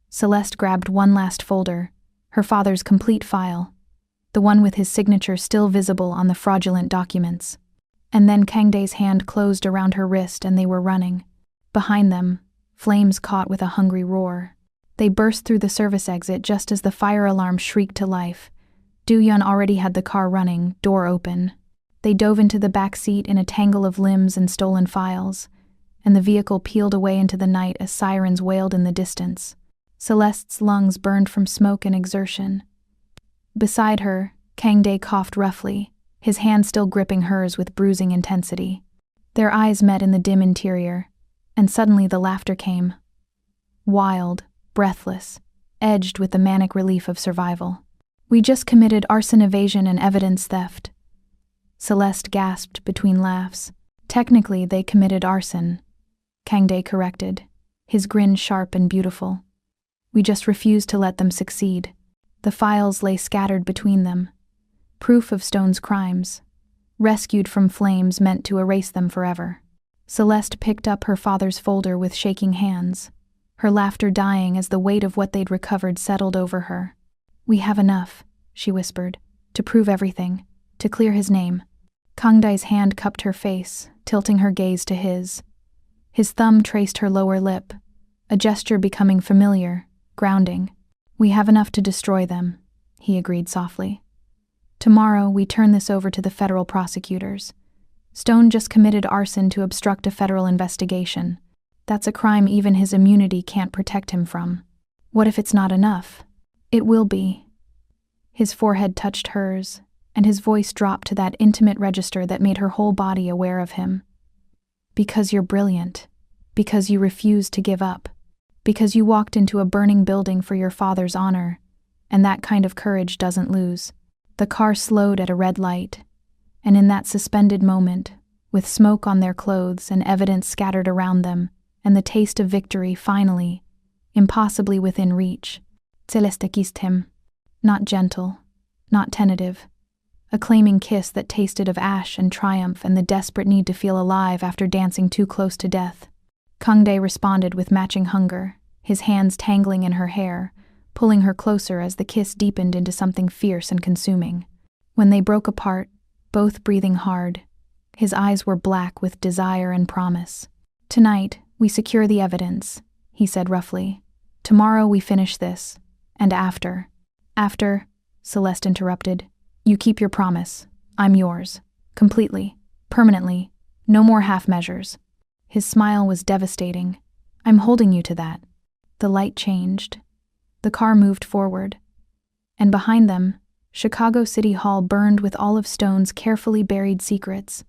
Celeste grabbed one last folder, her father's complete file, the one with his signature still visible on the fraudulent documents. And then Kangdae's hand closed around her wrist and they were running. Behind them, flames caught with a hungry roar. They burst through the service exit just as the fire alarm shrieked to life. Do-yeon already had the car running, door open. They dove into the back seat in a tangle of limbs and stolen files, and the vehicle peeled away into the night as sirens wailed in the distance. Celeste's lungs burned from smoke and exertion. Beside her, Kangdae coughed roughly, his hand still gripping hers with bruising intensity. Their eyes met in the dim interior, and suddenly the laughter came. Wild, breathless, edged with the manic relief of survival. "We just committed arson, evasion, and evidence theft." Celeste gasped between laughs. "Technically, they committed arson," Kangdae corrected, his grin sharp and beautiful. "We just refused to let them succeed." The files lay scattered between them. Proof of Stone's crimes, rescued from flames meant to erase them forever. Celeste picked up her father's folder with shaking hands, her laughter dying as the weight of what they'd recovered settled over her. "We have enough," she whispered, "to prove everything, to clear his name." Kangdae's hand cupped her face, tilting her gaze to his. His thumb traced her lower lip, a gesture becoming familiar, grounding. "We have enough to destroy them," he agreed softly. "Tomorrow we turn this over to the federal prosecutors. Stone just committed arson to obstruct a federal investigation. That's a crime even his immunity can't protect him from. What if it's not enough? It will be." His forehead touched hers, and his voice dropped to that intimate register that made her whole body aware of him. "Because you're brilliant. Because you refused to give up. Because you walked into a burning building for your father's honor, and that kind of courage doesn't lose." The car slowed at a red light, and in that suspended moment, with smoke on their clothes and evidence scattered around them, and the taste of victory finally, impossibly within reach, Celeste kissed him. Not gentle, not tentative. A claiming kiss that tasted of ash and triumph and the desperate need to feel alive after dancing too close to death. Kangdae responded with matching hunger, his hands tangling in her hair, pulling her closer as the kiss deepened into something fierce and consuming. When they broke apart, both breathing hard, his eyes were black with desire and promise. "Tonight, we secure the evidence," he said roughly. "Tomorrow we finish this. And after..." "After," Celeste interrupted. "You keep your promise. I'm yours. Completely. Permanently. No more half measures." His smile was devastating. "I'm holding you to that." The light changed. The car moved forward. And behind them, Chicago City Hall burned with all of Stone's carefully buried secrets.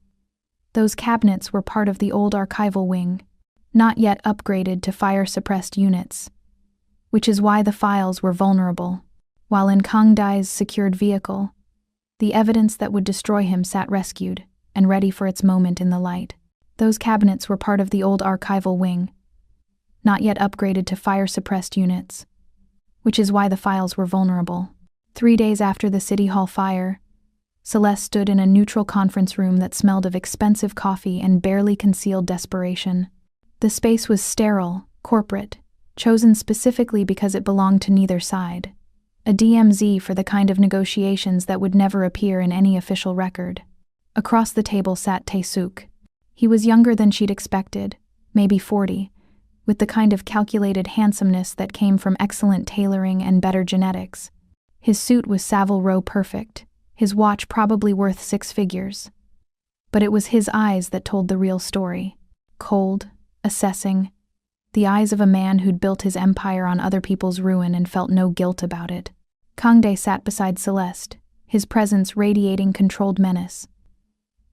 Those cabinets were part of the old archival wing, not yet upgraded to fire-suppressed units, which is why the files were vulnerable, while in Kangdae's secured vehicle, the evidence that would destroy him sat rescued and ready for its moment in the light. Those cabinets were part of the old archival wing, not yet upgraded to fire-suppressed units, which is why the files were vulnerable. 3 days after the City Hall fire, Celeste stood in a neutral conference room that smelled of expensive coffee and barely concealed desperation. The space was sterile, corporate, chosen specifically because it belonged to neither side. A DMZ for the kind of negotiations that would never appear in any official record. Across the table sat Tae-suk. He was younger than she'd expected, maybe 40, with the kind of calculated handsomeness that came from excellent tailoring and better genetics. His suit was Savile Row perfect, his watch probably worth 6 figures. But it was his eyes that told the real story. Cold, assessing, the eyes of a man who'd built his empire on other people's ruin and felt no guilt about it. Kangdae sat beside Celeste, his presence radiating controlled menace.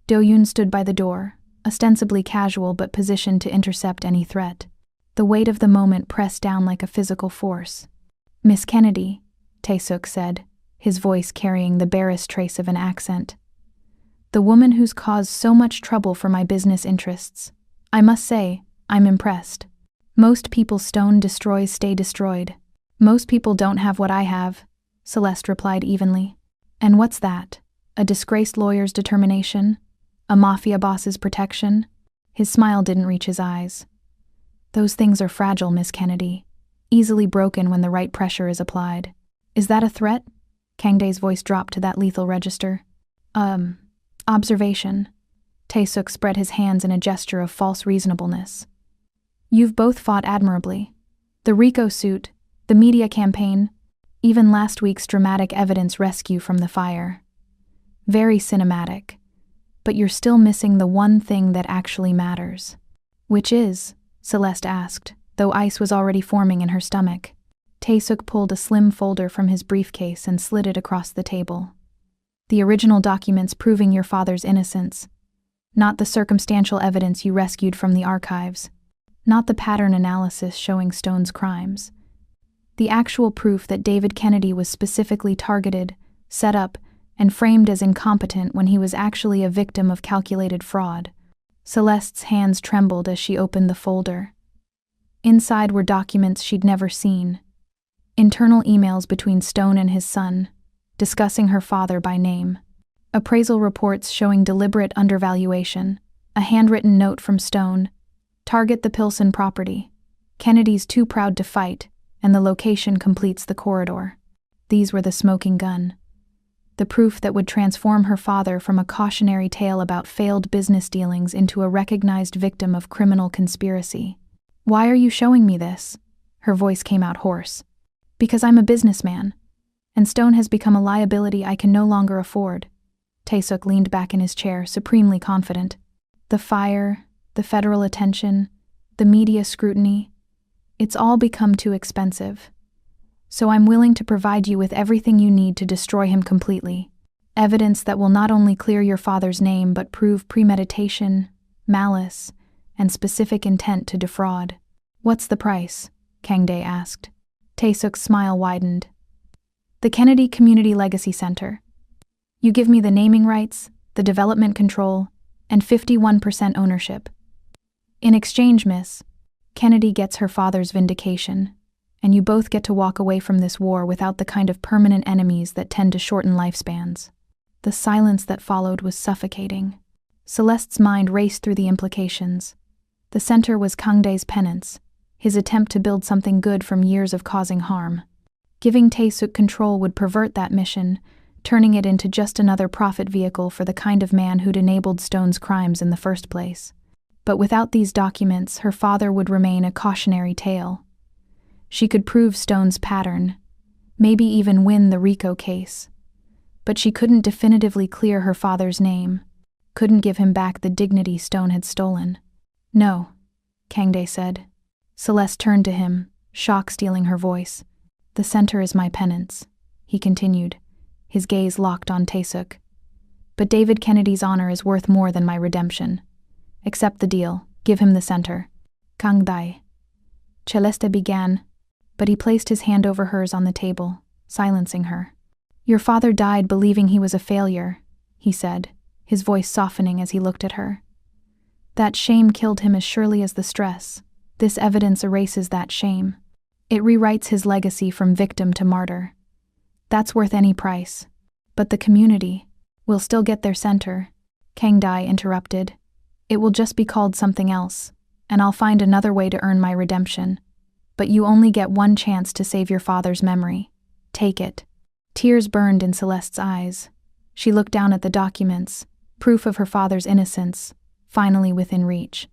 Do-yoon stood by the door, ostensibly casual but positioned to intercept any threat. The weight of the moment pressed down like a physical force. "Miss Kennedy," Tae-suk said, his voice carrying the barest trace of an accent. "The woman who's caused so much trouble for my business interests. I must say, I'm impressed. Most people's stone destroys stay destroyed. Most people don't have what I have," Celeste replied evenly. "And what's that? A disgraced lawyer's determination? A mafia boss's protection?" His smile didn't reach his eyes. "Those things are fragile, Miss Kennedy. Easily broken when the right pressure is applied." "Is that a threat?" Kangdae's voice dropped to that lethal register. Observation." Tae-suk spread his hands in a gesture of false reasonableness. "You've both fought admirably. The RICO suit, the media campaign, even last week's dramatic evidence rescue from the fire. Very cinematic. But you're still missing the one thing that actually matters." "Which is?" Celeste asked, though ice was already forming in her stomach. Tae-suk pulled a slim folder from his briefcase and slid it across the table. "The original documents proving your father's innocence. Not the circumstantial evidence you rescued from the archives. Not the pattern analysis showing Stone's crimes. The actual proof that David Kennedy was specifically targeted, set up, and framed as incompetent when he was actually a victim of calculated fraud." Celeste's hands trembled as she opened the folder. Inside were documents she'd never seen. Internal emails between Stone and his son, discussing her father by name. Appraisal reports showing deliberate undervaluation. A handwritten note from Stone. "Target the Pilsen property. Kennedy's too proud to fight, and the location completes the corridor." These were the smoking gun. The proof that would transform her father from a cautionary tale about failed business dealings into a recognized victim of criminal conspiracy. "Why are you showing me this?" Her voice came out hoarse. "Because I'm a businessman, and Stone has become a liability I can no longer afford." Tae-suk leaned back in his chair, supremely confident. "The fire, the federal attention, the media scrutiny, it's all become too expensive. So I'm willing to provide you with everything you need to destroy him completely. Evidence that will not only clear your father's name but prove premeditation, malice, and specific intent to defraud." "What's the price?" Kangdae asked. Tae-suk's smile widened. "The Kennedy Community Legacy Center. You give me the naming rights, the development control, and 51% ownership. In exchange, Miss, Kennedy gets her father's vindication, and you both get to walk away from this war without the kind of permanent enemies that tend to shorten lifespans." The silence that followed was suffocating. Celeste's mind raced through the implications. The center was Kangdae's penance, his attempt to build something good from years of causing harm. Giving Tae-suk control would pervert that mission, turning it into just another profit vehicle for the kind of man who'd enabled Stone's crimes in the first place. But without these documents, her father would remain a cautionary tale. She could prove Stone's pattern, maybe even win the RICO case. But she couldn't definitively clear her father's name, couldn't give him back the dignity Stone had stolen. "No," Kangdae said. Celeste turned to him, shock stealing her voice. "The center is my penance," he continued, his gaze locked on Tae-suk. "But David Kennedy's honor is worth more than my redemption. Accept the deal, give him the center." "Kangdae," Celeste began, but he placed his hand over hers on the table, silencing her. "Your father died believing he was a failure," he said, his voice softening as he looked at her. "That shame killed him as surely as the stress, This evidence erases that shame. It rewrites his legacy from victim to martyr. That's worth any price. But the community will still get their center, Kang Dai interrupted. It will just be called something else, and I'll find another way to earn my redemption. But you only get one chance to save your father's memory. Take it. Tears burned in Celeste's eyes. She looked down at the documents, proof of her father's innocence, finally within reach.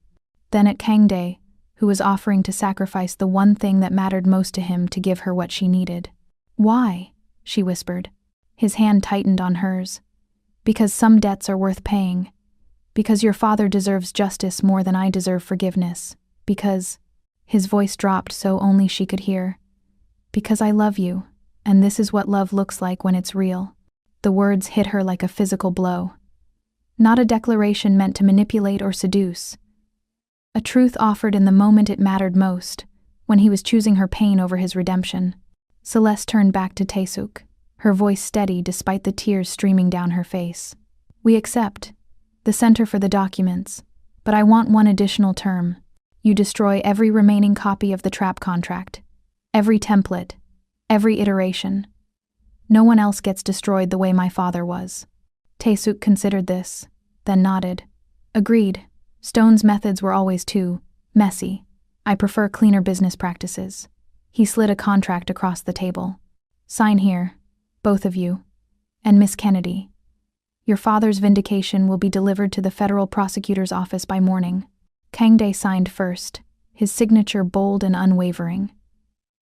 Then at Kang Dai, who was offering to sacrifice the one thing that mattered most to him to give her what she needed. Why? She whispered. His hand tightened on hers. Because some debts are worth paying. Because your father deserves justice more than I deserve forgiveness. Because... His voice dropped so only she could hear. Because I love you, and this is what love looks like when it's real. The words hit her like a physical blow. Not a declaration meant to manipulate or seduce. A truth offered in the moment it mattered most, when he was choosing her pain over his redemption. Celeste turned back to Taesuk, her voice steady despite the tears streaming down her face. We accept. The center for the documents. But I want one additional term. You destroy every remaining copy of the trap contract. Every template. Every iteration. No one else gets destroyed the way my father was. Taesuk considered this, then nodded. Agreed. Stone's methods were always too messy. I prefer cleaner business practices. He slid a contract across the table. Sign here, both of you. And Miss Kennedy. Your father's vindication will be delivered to the federal prosecutor's office by morning. Kang Dai signed first, his signature bold and unwavering.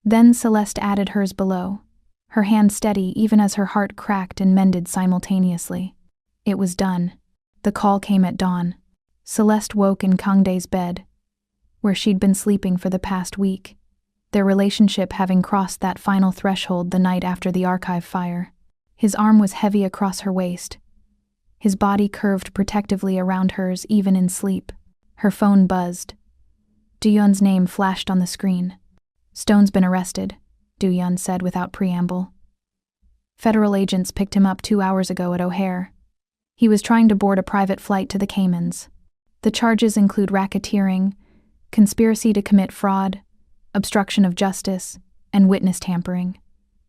Then Celeste added hers below, her hand steady even as her heart cracked and mended simultaneously. It was done. The call came at dawn. Celeste woke in Kang Dai's bed, where she'd been sleeping for the past week, their relationship having crossed that final threshold the night after the archive fire. His arm was heavy across her waist, his body curved protectively around hers even in sleep. Her phone buzzed. Du-Yun's name flashed on the screen. Stone's been arrested, Du-Yun said without preamble. Federal agents picked him up 2 hours ago at O'Hare. He was trying to board a private flight to the Caymans. The charges include racketeering, conspiracy to commit fraud, obstruction of justice, and witness tampering.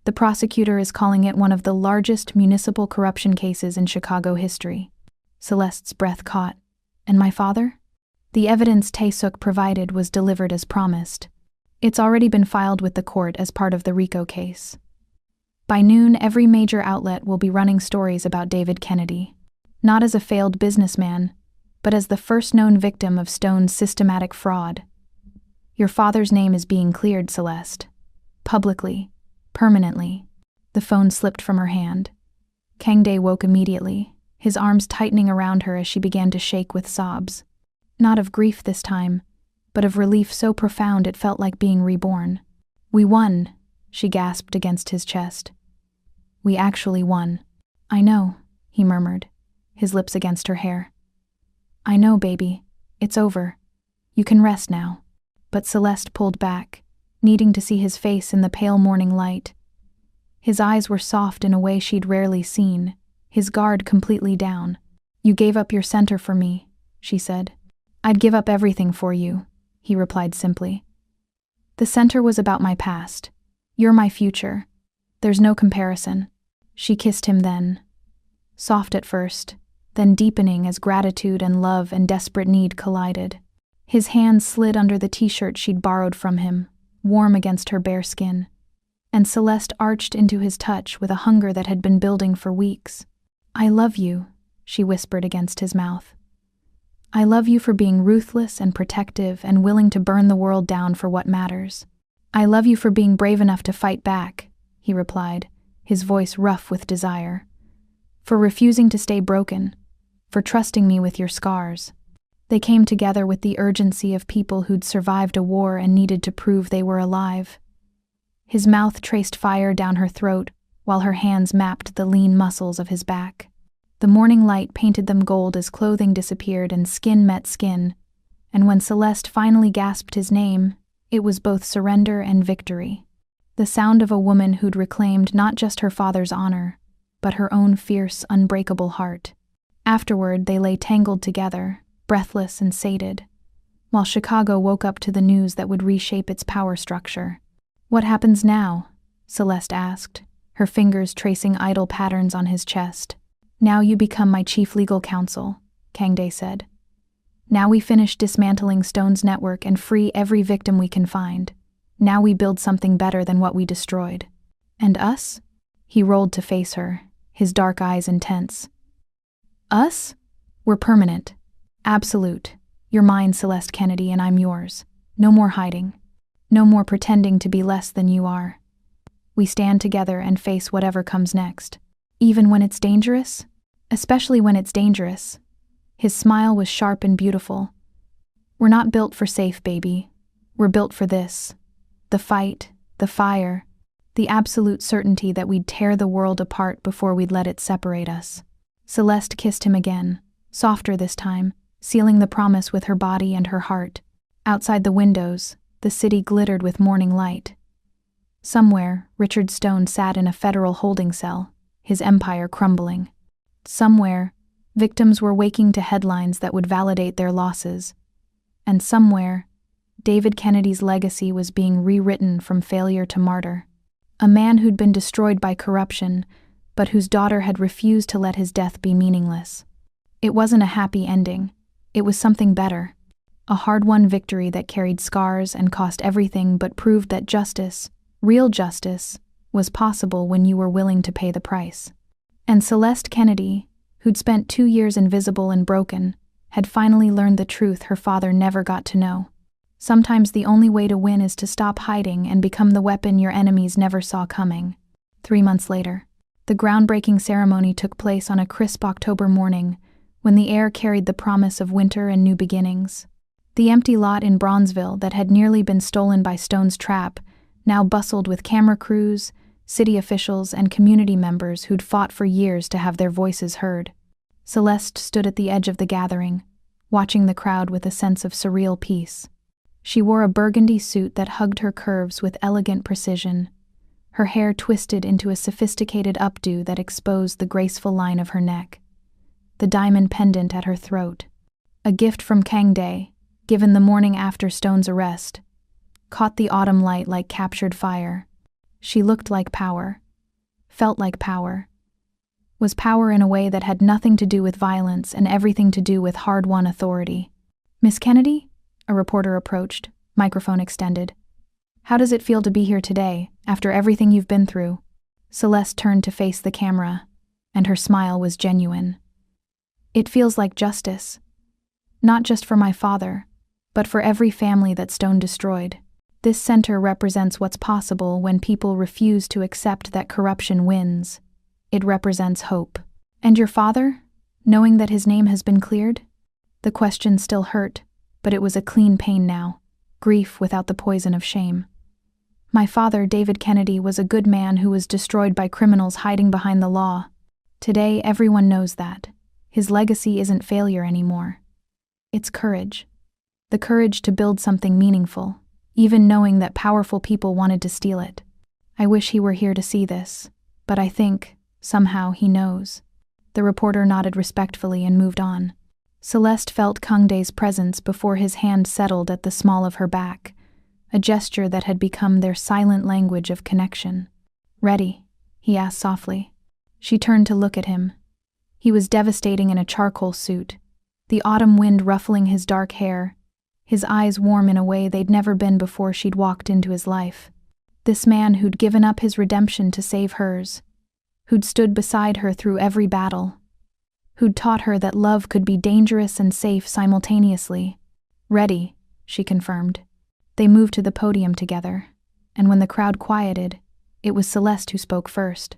The prosecutor is calling it one of the largest municipal corruption cases in Chicago history. Celeste's breath caught. And my father? The evidence Taesuk provided was delivered as promised. It's already been filed with the court as part of the RICO case. By noon, every major outlet will be running stories about David Kennedy. Not as a failed businessman, but as the first known victim of Stone's systematic fraud. Your father's name is being cleared, Celeste. Publicly. Permanently. The phone slipped from her hand. Kang Dai woke immediately, his arms tightening around her as she began to shake with sobs. Not of grief this time, but of relief so profound it felt like being reborn. We won, she gasped against his chest. We actually won. I know, he murmured, his lips against her hair. I know, baby. It's over. You can rest now. But Celeste pulled back, needing to see his face in the pale morning light. His eyes were soft in a way she'd rarely seen, his guard completely down. You gave up your center for me, she said. I'd give up everything for you, he replied simply. The center was about my past. You're my future. There's no comparison. She kissed him then. Soft at first, then deepening as gratitude and love and desperate need collided. His hand slid under the t-shirt she'd borrowed from him, warm against her bare skin. And Celeste arched into his touch with a hunger that had been building for weeks. I love you, she whispered against his mouth. I love you for being ruthless and protective and willing to burn the world down for what matters. I love you for being brave enough to fight back, he replied, his voice rough with desire. For refusing to stay broken. For trusting me with your scars. They came together with the urgency of people who'd survived a war and needed to prove they were alive. His mouth traced fire down her throat, while her hands mapped the lean muscles of his back. The morning light painted them gold as clothing disappeared and skin met skin, and when Celeste finally gasped his name, it was both surrender and victory. The sound of a woman who'd reclaimed not just her father's honor, but her own fierce, unbreakable heart. Afterward, they lay tangled together, breathless and sated. while Chicago woke up to the news that would reshape its power structure. "What happens now?" Celeste asked, her fingers tracing idle patterns on his chest. "Now you become my chief legal counsel," Kangday said. "Now we finish dismantling Stone's network and free every victim we can find. Now we build something better than what we destroyed." "And us?" He rolled to face her, his dark eyes intense. "Us? We're permanent. Absolute. You're mine, Celeste Kennedy, and I'm yours. No more hiding. No more pretending to be less than you are. We stand together and face whatever comes next. Even when it's dangerous? Especially when it's dangerous." His smile was sharp and beautiful. "We're not built for safe, baby. We're built for this. The fight, the fire, the absolute certainty that we'd tear the world apart before we'd let it separate us." Celeste kissed him again, softer this time, sealing the promise with her body and her heart. Outside the windows, the city glittered with morning light. Somewhere, Richard Stone sat in a federal holding cell, his empire crumbling. Somewhere, victims were waking to headlines that would validate their losses. And somewhere, David Kennedy's legacy was being rewritten from failure to martyr. A man who'd been destroyed by corruption, but whose daughter had refused to let his death be meaningless. It wasn't a happy ending. It was something better. A hard-won victory that carried scars and cost everything but proved that justice, real justice, was possible when you were willing to pay the price. And Celeste Kennedy, who'd spent 2 years invisible and broken, had finally learned the truth her father never got to know. Sometimes the only way to win is to stop hiding and become the weapon your enemies never saw coming. 3 months later, the groundbreaking ceremony took place on a crisp October morning, when the air carried the promise of winter and new beginnings. The empty lot in Bronzeville that had nearly been stolen by Stone's trap now bustled with camera crews, city officials, and community members who'd fought for years to have their voices heard. Celeste stood at the edge of the gathering, watching the crowd with a sense of surreal peace. She wore a burgundy suit that hugged her curves with elegant precision, her hair twisted into a sophisticated updo that exposed the graceful line of her neck. The diamond pendant at her throat, a gift from Kangday, given the morning after Stone's arrest, caught the autumn light like captured fire. She looked like power, felt like power, was power in a way that had nothing to do with violence and everything to do with hard-won authority. "Miss Kennedy?" A reporter approached, microphone extended. "How does it feel to be here today, after everything you've been through?" Celeste turned to face the camera, and her smile was genuine. "It feels like justice. Not just for my father, but for every family that Stone destroyed. This center represents what's possible when people refuse to accept that corruption wins. It represents hope." "And your father, knowing that his name has been cleared?" The question still hurt, but it was a clean pain now, grief without the poison of shame. "My father, David Kennedy, was a good man who was destroyed by criminals hiding behind the law. Today, everyone knows that. His legacy isn't failure anymore. It's courage. The courage to build something meaningful, even knowing that powerful people wanted to steal it. I wish he were here to see this, but I think, somehow, he knows." The reporter nodded respectfully and moved on. Celeste felt Kangday's presence before his hand settled at the small of her back, a gesture that had become their silent language of connection. "Ready?" he asked softly. She turned to look at him. He was devastating in a charcoal suit, the autumn wind ruffling his dark hair, his eyes warm in a way they'd never been before she'd walked into his life. This man who'd given up his redemption to save hers, who'd stood beside her through every battle, who'd taught her that love could be dangerous and safe simultaneously. "Ready," she confirmed. They moved to the podium together, and when the crowd quieted, it was Celeste who spoke first.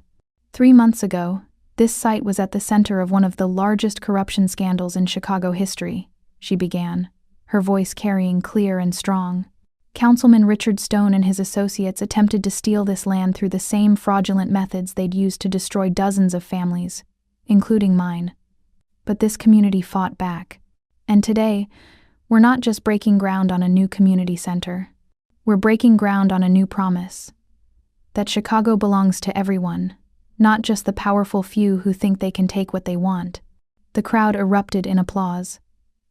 3 months ago, this site was at the center of one of the largest corruption scandals in Chicago history, she began, her voice carrying clear and strong. Councilman Richard Stone and his associates attempted to steal this land through the same fraudulent methods they'd used to destroy dozens of families, including mine. But this community fought back. And today, we're not just breaking ground on a new community center. We're breaking ground on a new promise. That Chicago belongs to everyone, not just the powerful few who think they can take what they want. The crowd erupted in applause.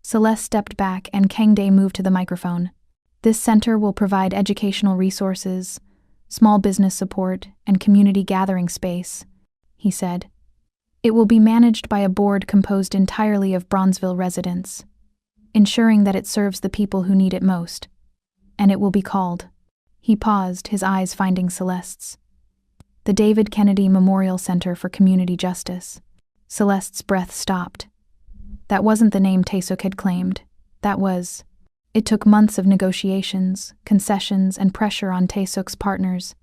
Celeste stepped back and Kangdae moved to the microphone. This center will provide educational resources, small business support, and community gathering space, he said. It will be managed by a board composed entirely of Bronzeville residents, ensuring that it serves the people who need it most. And it will be called. He paused, his eyes finding Celeste's. The David Kennedy Memorial Center for Community Justice. Celeste's breath stopped. That wasn't the name Taesuk had claimed. That was. It took months of negotiations, concessions, and pressure on Taesuk's partners.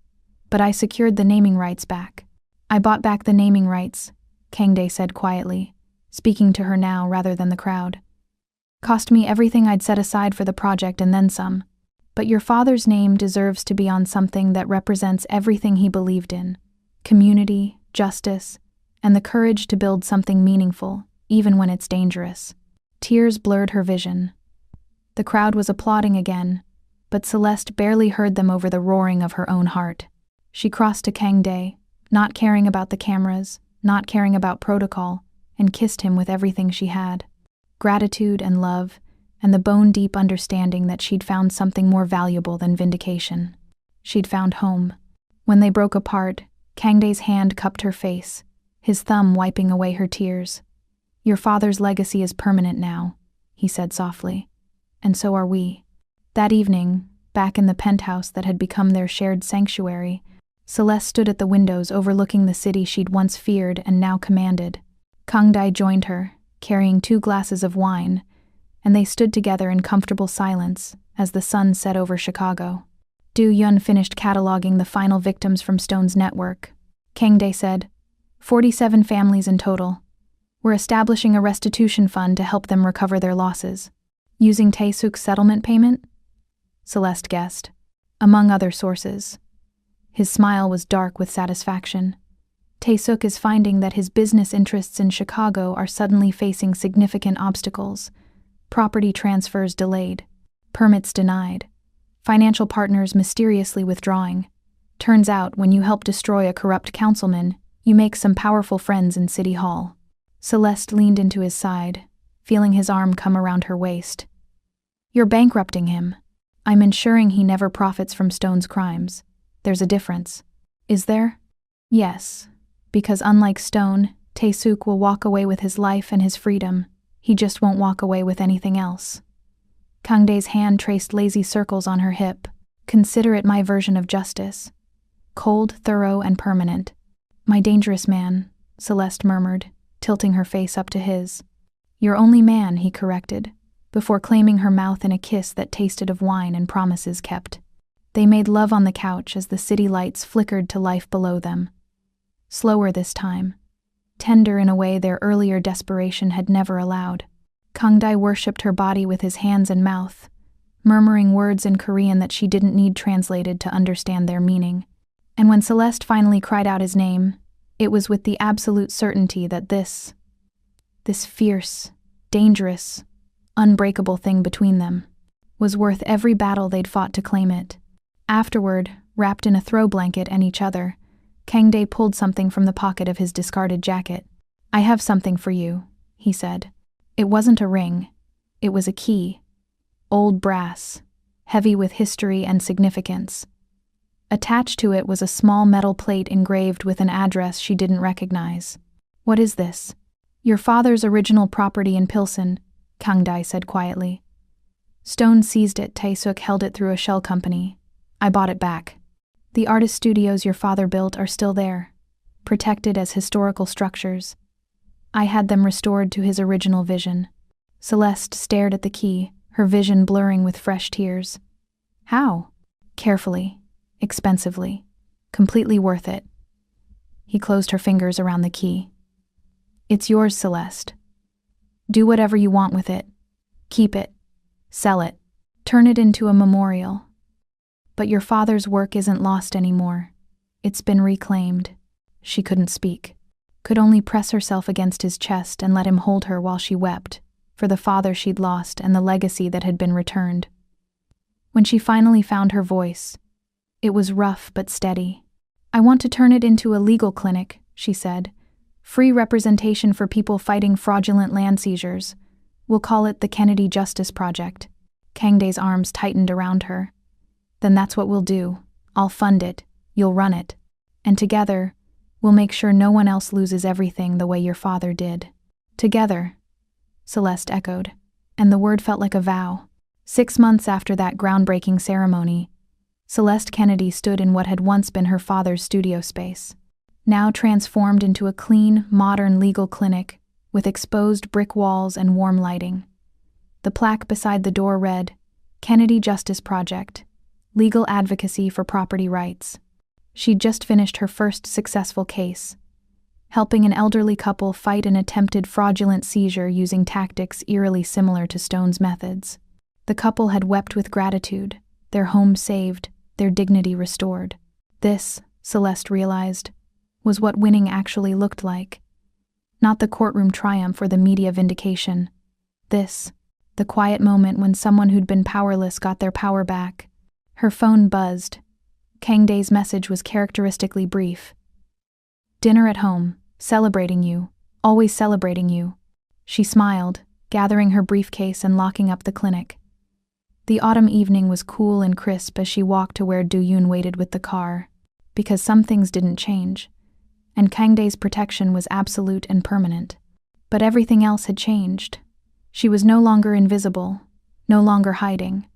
But I secured the naming rights back. I bought back the naming rights, Kangdae said quietly, speaking to her now rather than the crowd. Cost me everything I'd set aside for the project and then some. But your father's name deserves to be on something that represents everything he believed in. Community, justice, and the courage to build something meaningful, even when it's dangerous. Tears blurred her vision. The crowd was applauding again, but Celeste barely heard them over the roaring of her own heart. She crossed to Kangdae, not caring about the cameras, not caring about protocol, and kissed him with everything she had. Gratitude and love, and the bone-deep understanding that she'd found something more valuable than vindication. She'd found home. When they broke apart, Kangdae's hand cupped her face, his thumb wiping away her tears. Your father's legacy is permanent now, he said softly. And so are we. That evening, back in the penthouse that had become their shared sanctuary, Celeste stood at the windows overlooking the city she'd once feared and now commanded. Kangdae joined her, carrying 2 glasses of wine, and they stood together in comfortable silence as the sun set over Chicago. Du Yun finished cataloging the final victims from Stone's network. Kangdae said, 47 families in total. We're establishing a restitution fund to help them recover their losses. Using Taesuk's settlement payment? Celeste guessed. Among other sources. His smile was dark with satisfaction. Taesuk is finding that his business interests in Chicago are suddenly facing significant obstacles. Property transfers delayed. Permits denied. Financial partners mysteriously withdrawing. Turns out, when you help destroy a corrupt councilman, you make some powerful friends in City Hall. Celeste leaned into his side, feeling his arm come around her waist. You're bankrupting him. I'm ensuring he never profits from Stone's crimes. There's a difference. Is there? Yes, because unlike Stone, Taesuk will walk away with his life and his freedom. He just won't walk away with anything else. Kangdae's hand traced lazy circles on her hip. Consider it my version of justice. Cold, thorough, and permanent. My dangerous man, Celeste murmured, tilting her face up to his. Your only man, he corrected, before claiming her mouth in a kiss that tasted of wine and promises kept. They made love on the couch as the city lights flickered to life below them. Slower this time. Tender in a way their earlier desperation had never allowed. Kangdae worshipped her body with his hands and mouth, murmuring words in Korean that she didn't need translated to understand their meaning. And when Celeste finally cried out his name, it was with the absolute certainty that this fierce, dangerous, unbreakable thing between them was worth every battle they'd fought to claim it. Afterward, wrapped in a throw blanket and each other, Kangdae pulled something from the pocket of his discarded jacket. I have something for you, he said. It wasn't a ring. It was a key. Old brass, heavy with history and significance. Attached to it was a small metal plate engraved with an address she didn't recognize. What is this? Your father's original property in Pilsen, Kangdae said quietly. Stone seized it. Taesuk held it through a shell company. I bought it back. The artist studios your father built are still there, protected as historical structures. I had them restored to his original vision. Celeste stared at the key, her vision blurring with fresh tears. How? Carefully, expensively, completely worth it. He closed her fingers around the key. It's yours, Celeste. Do whatever you want with it. Keep it. Sell it. Turn it into a memorial. But your father's work isn't lost anymore. It's been reclaimed. She couldn't speak, could only press herself against his chest and let him hold her while she wept, for the father she'd lost and the legacy that had been returned. When she finally found her voice, it was rough but steady. I want to turn it into a legal clinic, she said. Free representation for people fighting fraudulent land seizures. We'll call it the Kennedy Justice Project. Kangdae's arms tightened around her. Then that's what we'll do. I'll fund it, you'll run it. And together, we'll make sure no one else loses everything the way your father did. Together, Celeste echoed, and the word felt like a vow. 6 months after that groundbreaking ceremony, Celeste Kennedy stood in what had once been her father's studio space, now transformed into a clean, modern legal clinic with exposed brick walls and warm lighting. The plaque beside the door read, Kennedy Justice Project, Legal Advocacy for Property Rights. She'd just finished her first successful case, helping an elderly couple fight an attempted fraudulent seizure using tactics eerily similar to Stone's methods. The couple had wept with gratitude, their home saved, their dignity restored. This, Celeste realized, was what winning actually looked like. Not the courtroom triumph or the media vindication. This, the quiet moment when someone who'd been powerless got their power back. Her phone buzzed. Kangdae's message was characteristically brief. Dinner at home, celebrating you, always celebrating you. She smiled, gathering her briefcase and locking up the clinic. The autumn evening was cool and crisp as she walked to where Do-yoon waited with the car, because some things didn't change, and Kangdae's protection was absolute and permanent. But everything else had changed. She was no longer invisible, no longer hiding.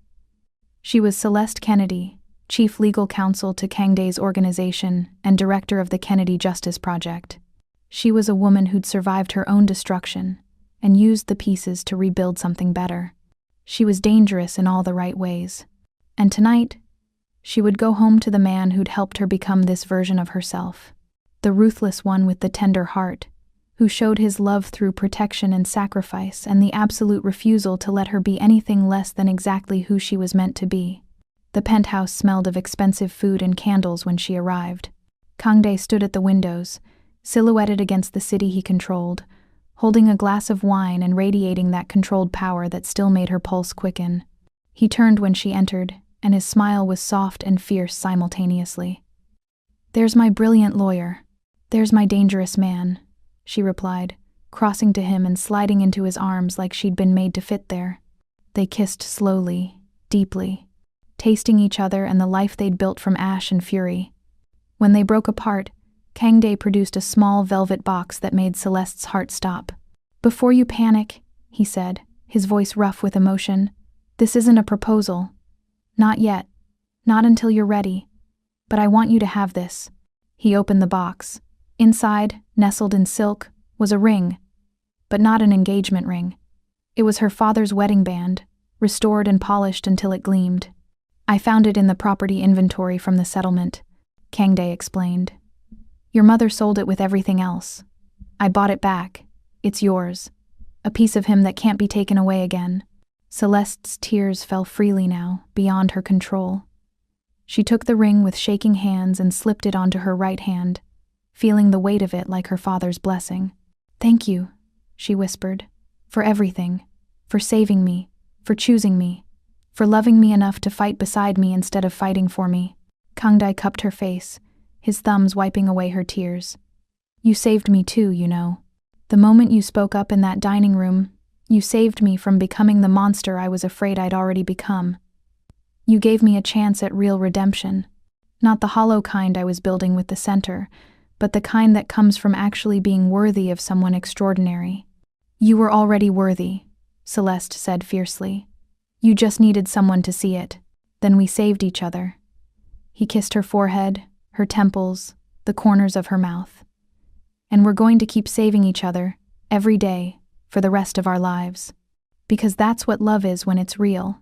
She was Celeste Kennedy, chief legal counsel to Kangdae's organization and director of the Kennedy Justice Project. She was a woman who'd survived her own destruction and used the pieces to rebuild something better. She was dangerous in all the right ways. And tonight, she would go home to the man who'd helped her become this version of herself. The ruthless one with the tender heart, who showed his love through protection and sacrifice and the absolute refusal to let her be anything less than exactly who she was meant to be. The penthouse smelled of expensive food and candles when she arrived. Kangdae stood at the windows, silhouetted against the city he controlled, holding a glass of wine and radiating that controlled power that still made her pulse quicken. He turned when she entered, and his smile was soft and fierce simultaneously. "There's my brilliant lawyer. There's my dangerous man," she replied, crossing to him and sliding into his arms like she'd been made to fit there. They kissed slowly, deeply, tasting each other and the life they'd built from ash and fury. When they broke apart, Kangdae produced a small velvet box that made Celeste's heart stop. "Before you panic," he said, his voice rough with emotion, "this isn't a proposal. Not yet. Not until you're ready. But I want you to have this." He opened the box. Inside, nestled in silk, was a ring. But not an engagement ring. It was her father's wedding band, restored and polished until it gleamed. "I found it in the property inventory from the settlement," Kangdae explained. "Your mother sold it with everything else. I bought it back. It's yours. A piece of him that can't be taken away again." Celeste's tears fell freely now, beyond her control. She took the ring with shaking hands and slipped it onto her right hand, feeling the weight of it like her father's blessing. "Thank you," she whispered, "for everything, for saving me, for choosing me, for loving me enough to fight beside me instead of fighting for me." Kangdae cupped her face, his thumbs wiping away her tears. "You saved me too, you know. The moment you spoke up in that dining room, you saved me from becoming the monster I was afraid I'd already become. You gave me a chance at real redemption. Not the hollow kind I was building with the center, but the kind that comes from actually being worthy of someone extraordinary." "You were already worthy," Celeste said fiercely. "You just needed someone to see it. Then we saved each other." He kissed her forehead, her temples, the corners of her mouth. "And we're going to keep saving each other, every day, for the rest of our lives. Because that's what love is when it's real.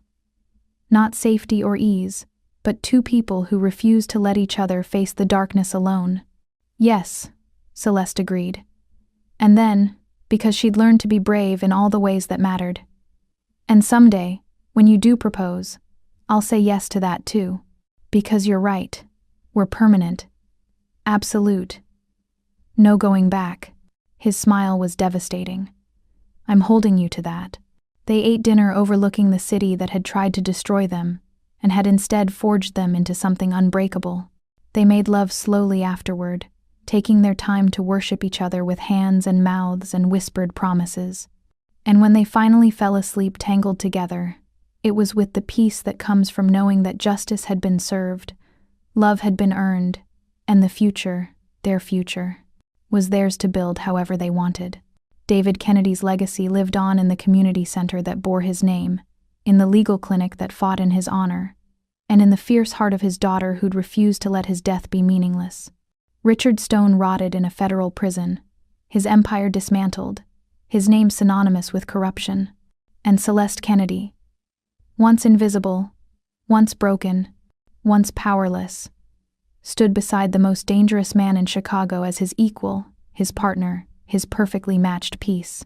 Not safety or ease, but two people who refuse to let each other face the darkness alone." "Yes," Celeste agreed. And then, because she'd learned to be brave in all the ways that mattered. "And someday, when you do propose, I'll say yes to that too. Because you're right. We're permanent. Absolute. No going back." His smile was devastating. "I'm holding you to that." They ate dinner overlooking the city that had tried to destroy them, and had instead forged them into something unbreakable. They made love slowly afterward, taking their time to worship each other with hands and mouths and whispered promises. And when they finally fell asleep tangled together, it was with the peace that comes from knowing that justice had been served, love had been earned, and the future, their future, was theirs to build however they wanted. David Kennedy's legacy lived on in the community center that bore his name, in the legal clinic that fought in his honor, and in the fierce heart of his daughter who'd refused to let his death be meaningless. Richard Stone rotted in a federal prison, his empire dismantled, his name synonymous with corruption. And Celeste Kennedy, once invisible, once broken, once powerless, stood beside the most dangerous man in Chicago as his equal, his partner, his perfectly matched piece.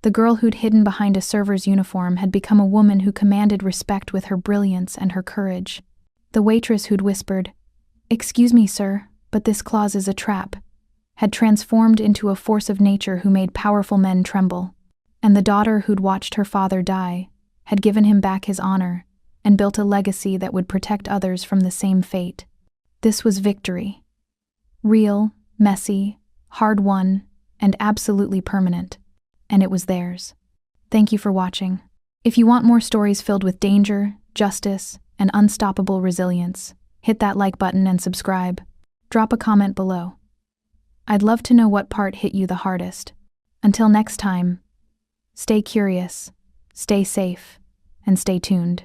The girl who'd hidden behind a server's uniform had become a woman who commanded respect with her brilliance and her courage. The waitress who'd whispered, "Excuse me, sir, but this clause is a trap," had transformed into a force of nature who made powerful men tremble. And the daughter who'd watched her father die had given him back his honor and built a legacy that would protect others from the same fate. This was victory. Real, messy, hard-won, and absolutely permanent. And it was theirs. Thank you for watching. If you want more stories filled with danger, justice, and unstoppable resilience, hit that like button and subscribe. Drop a comment below. I'd love to know what part hit you the hardest. Until next time, stay curious, stay safe, and stay tuned.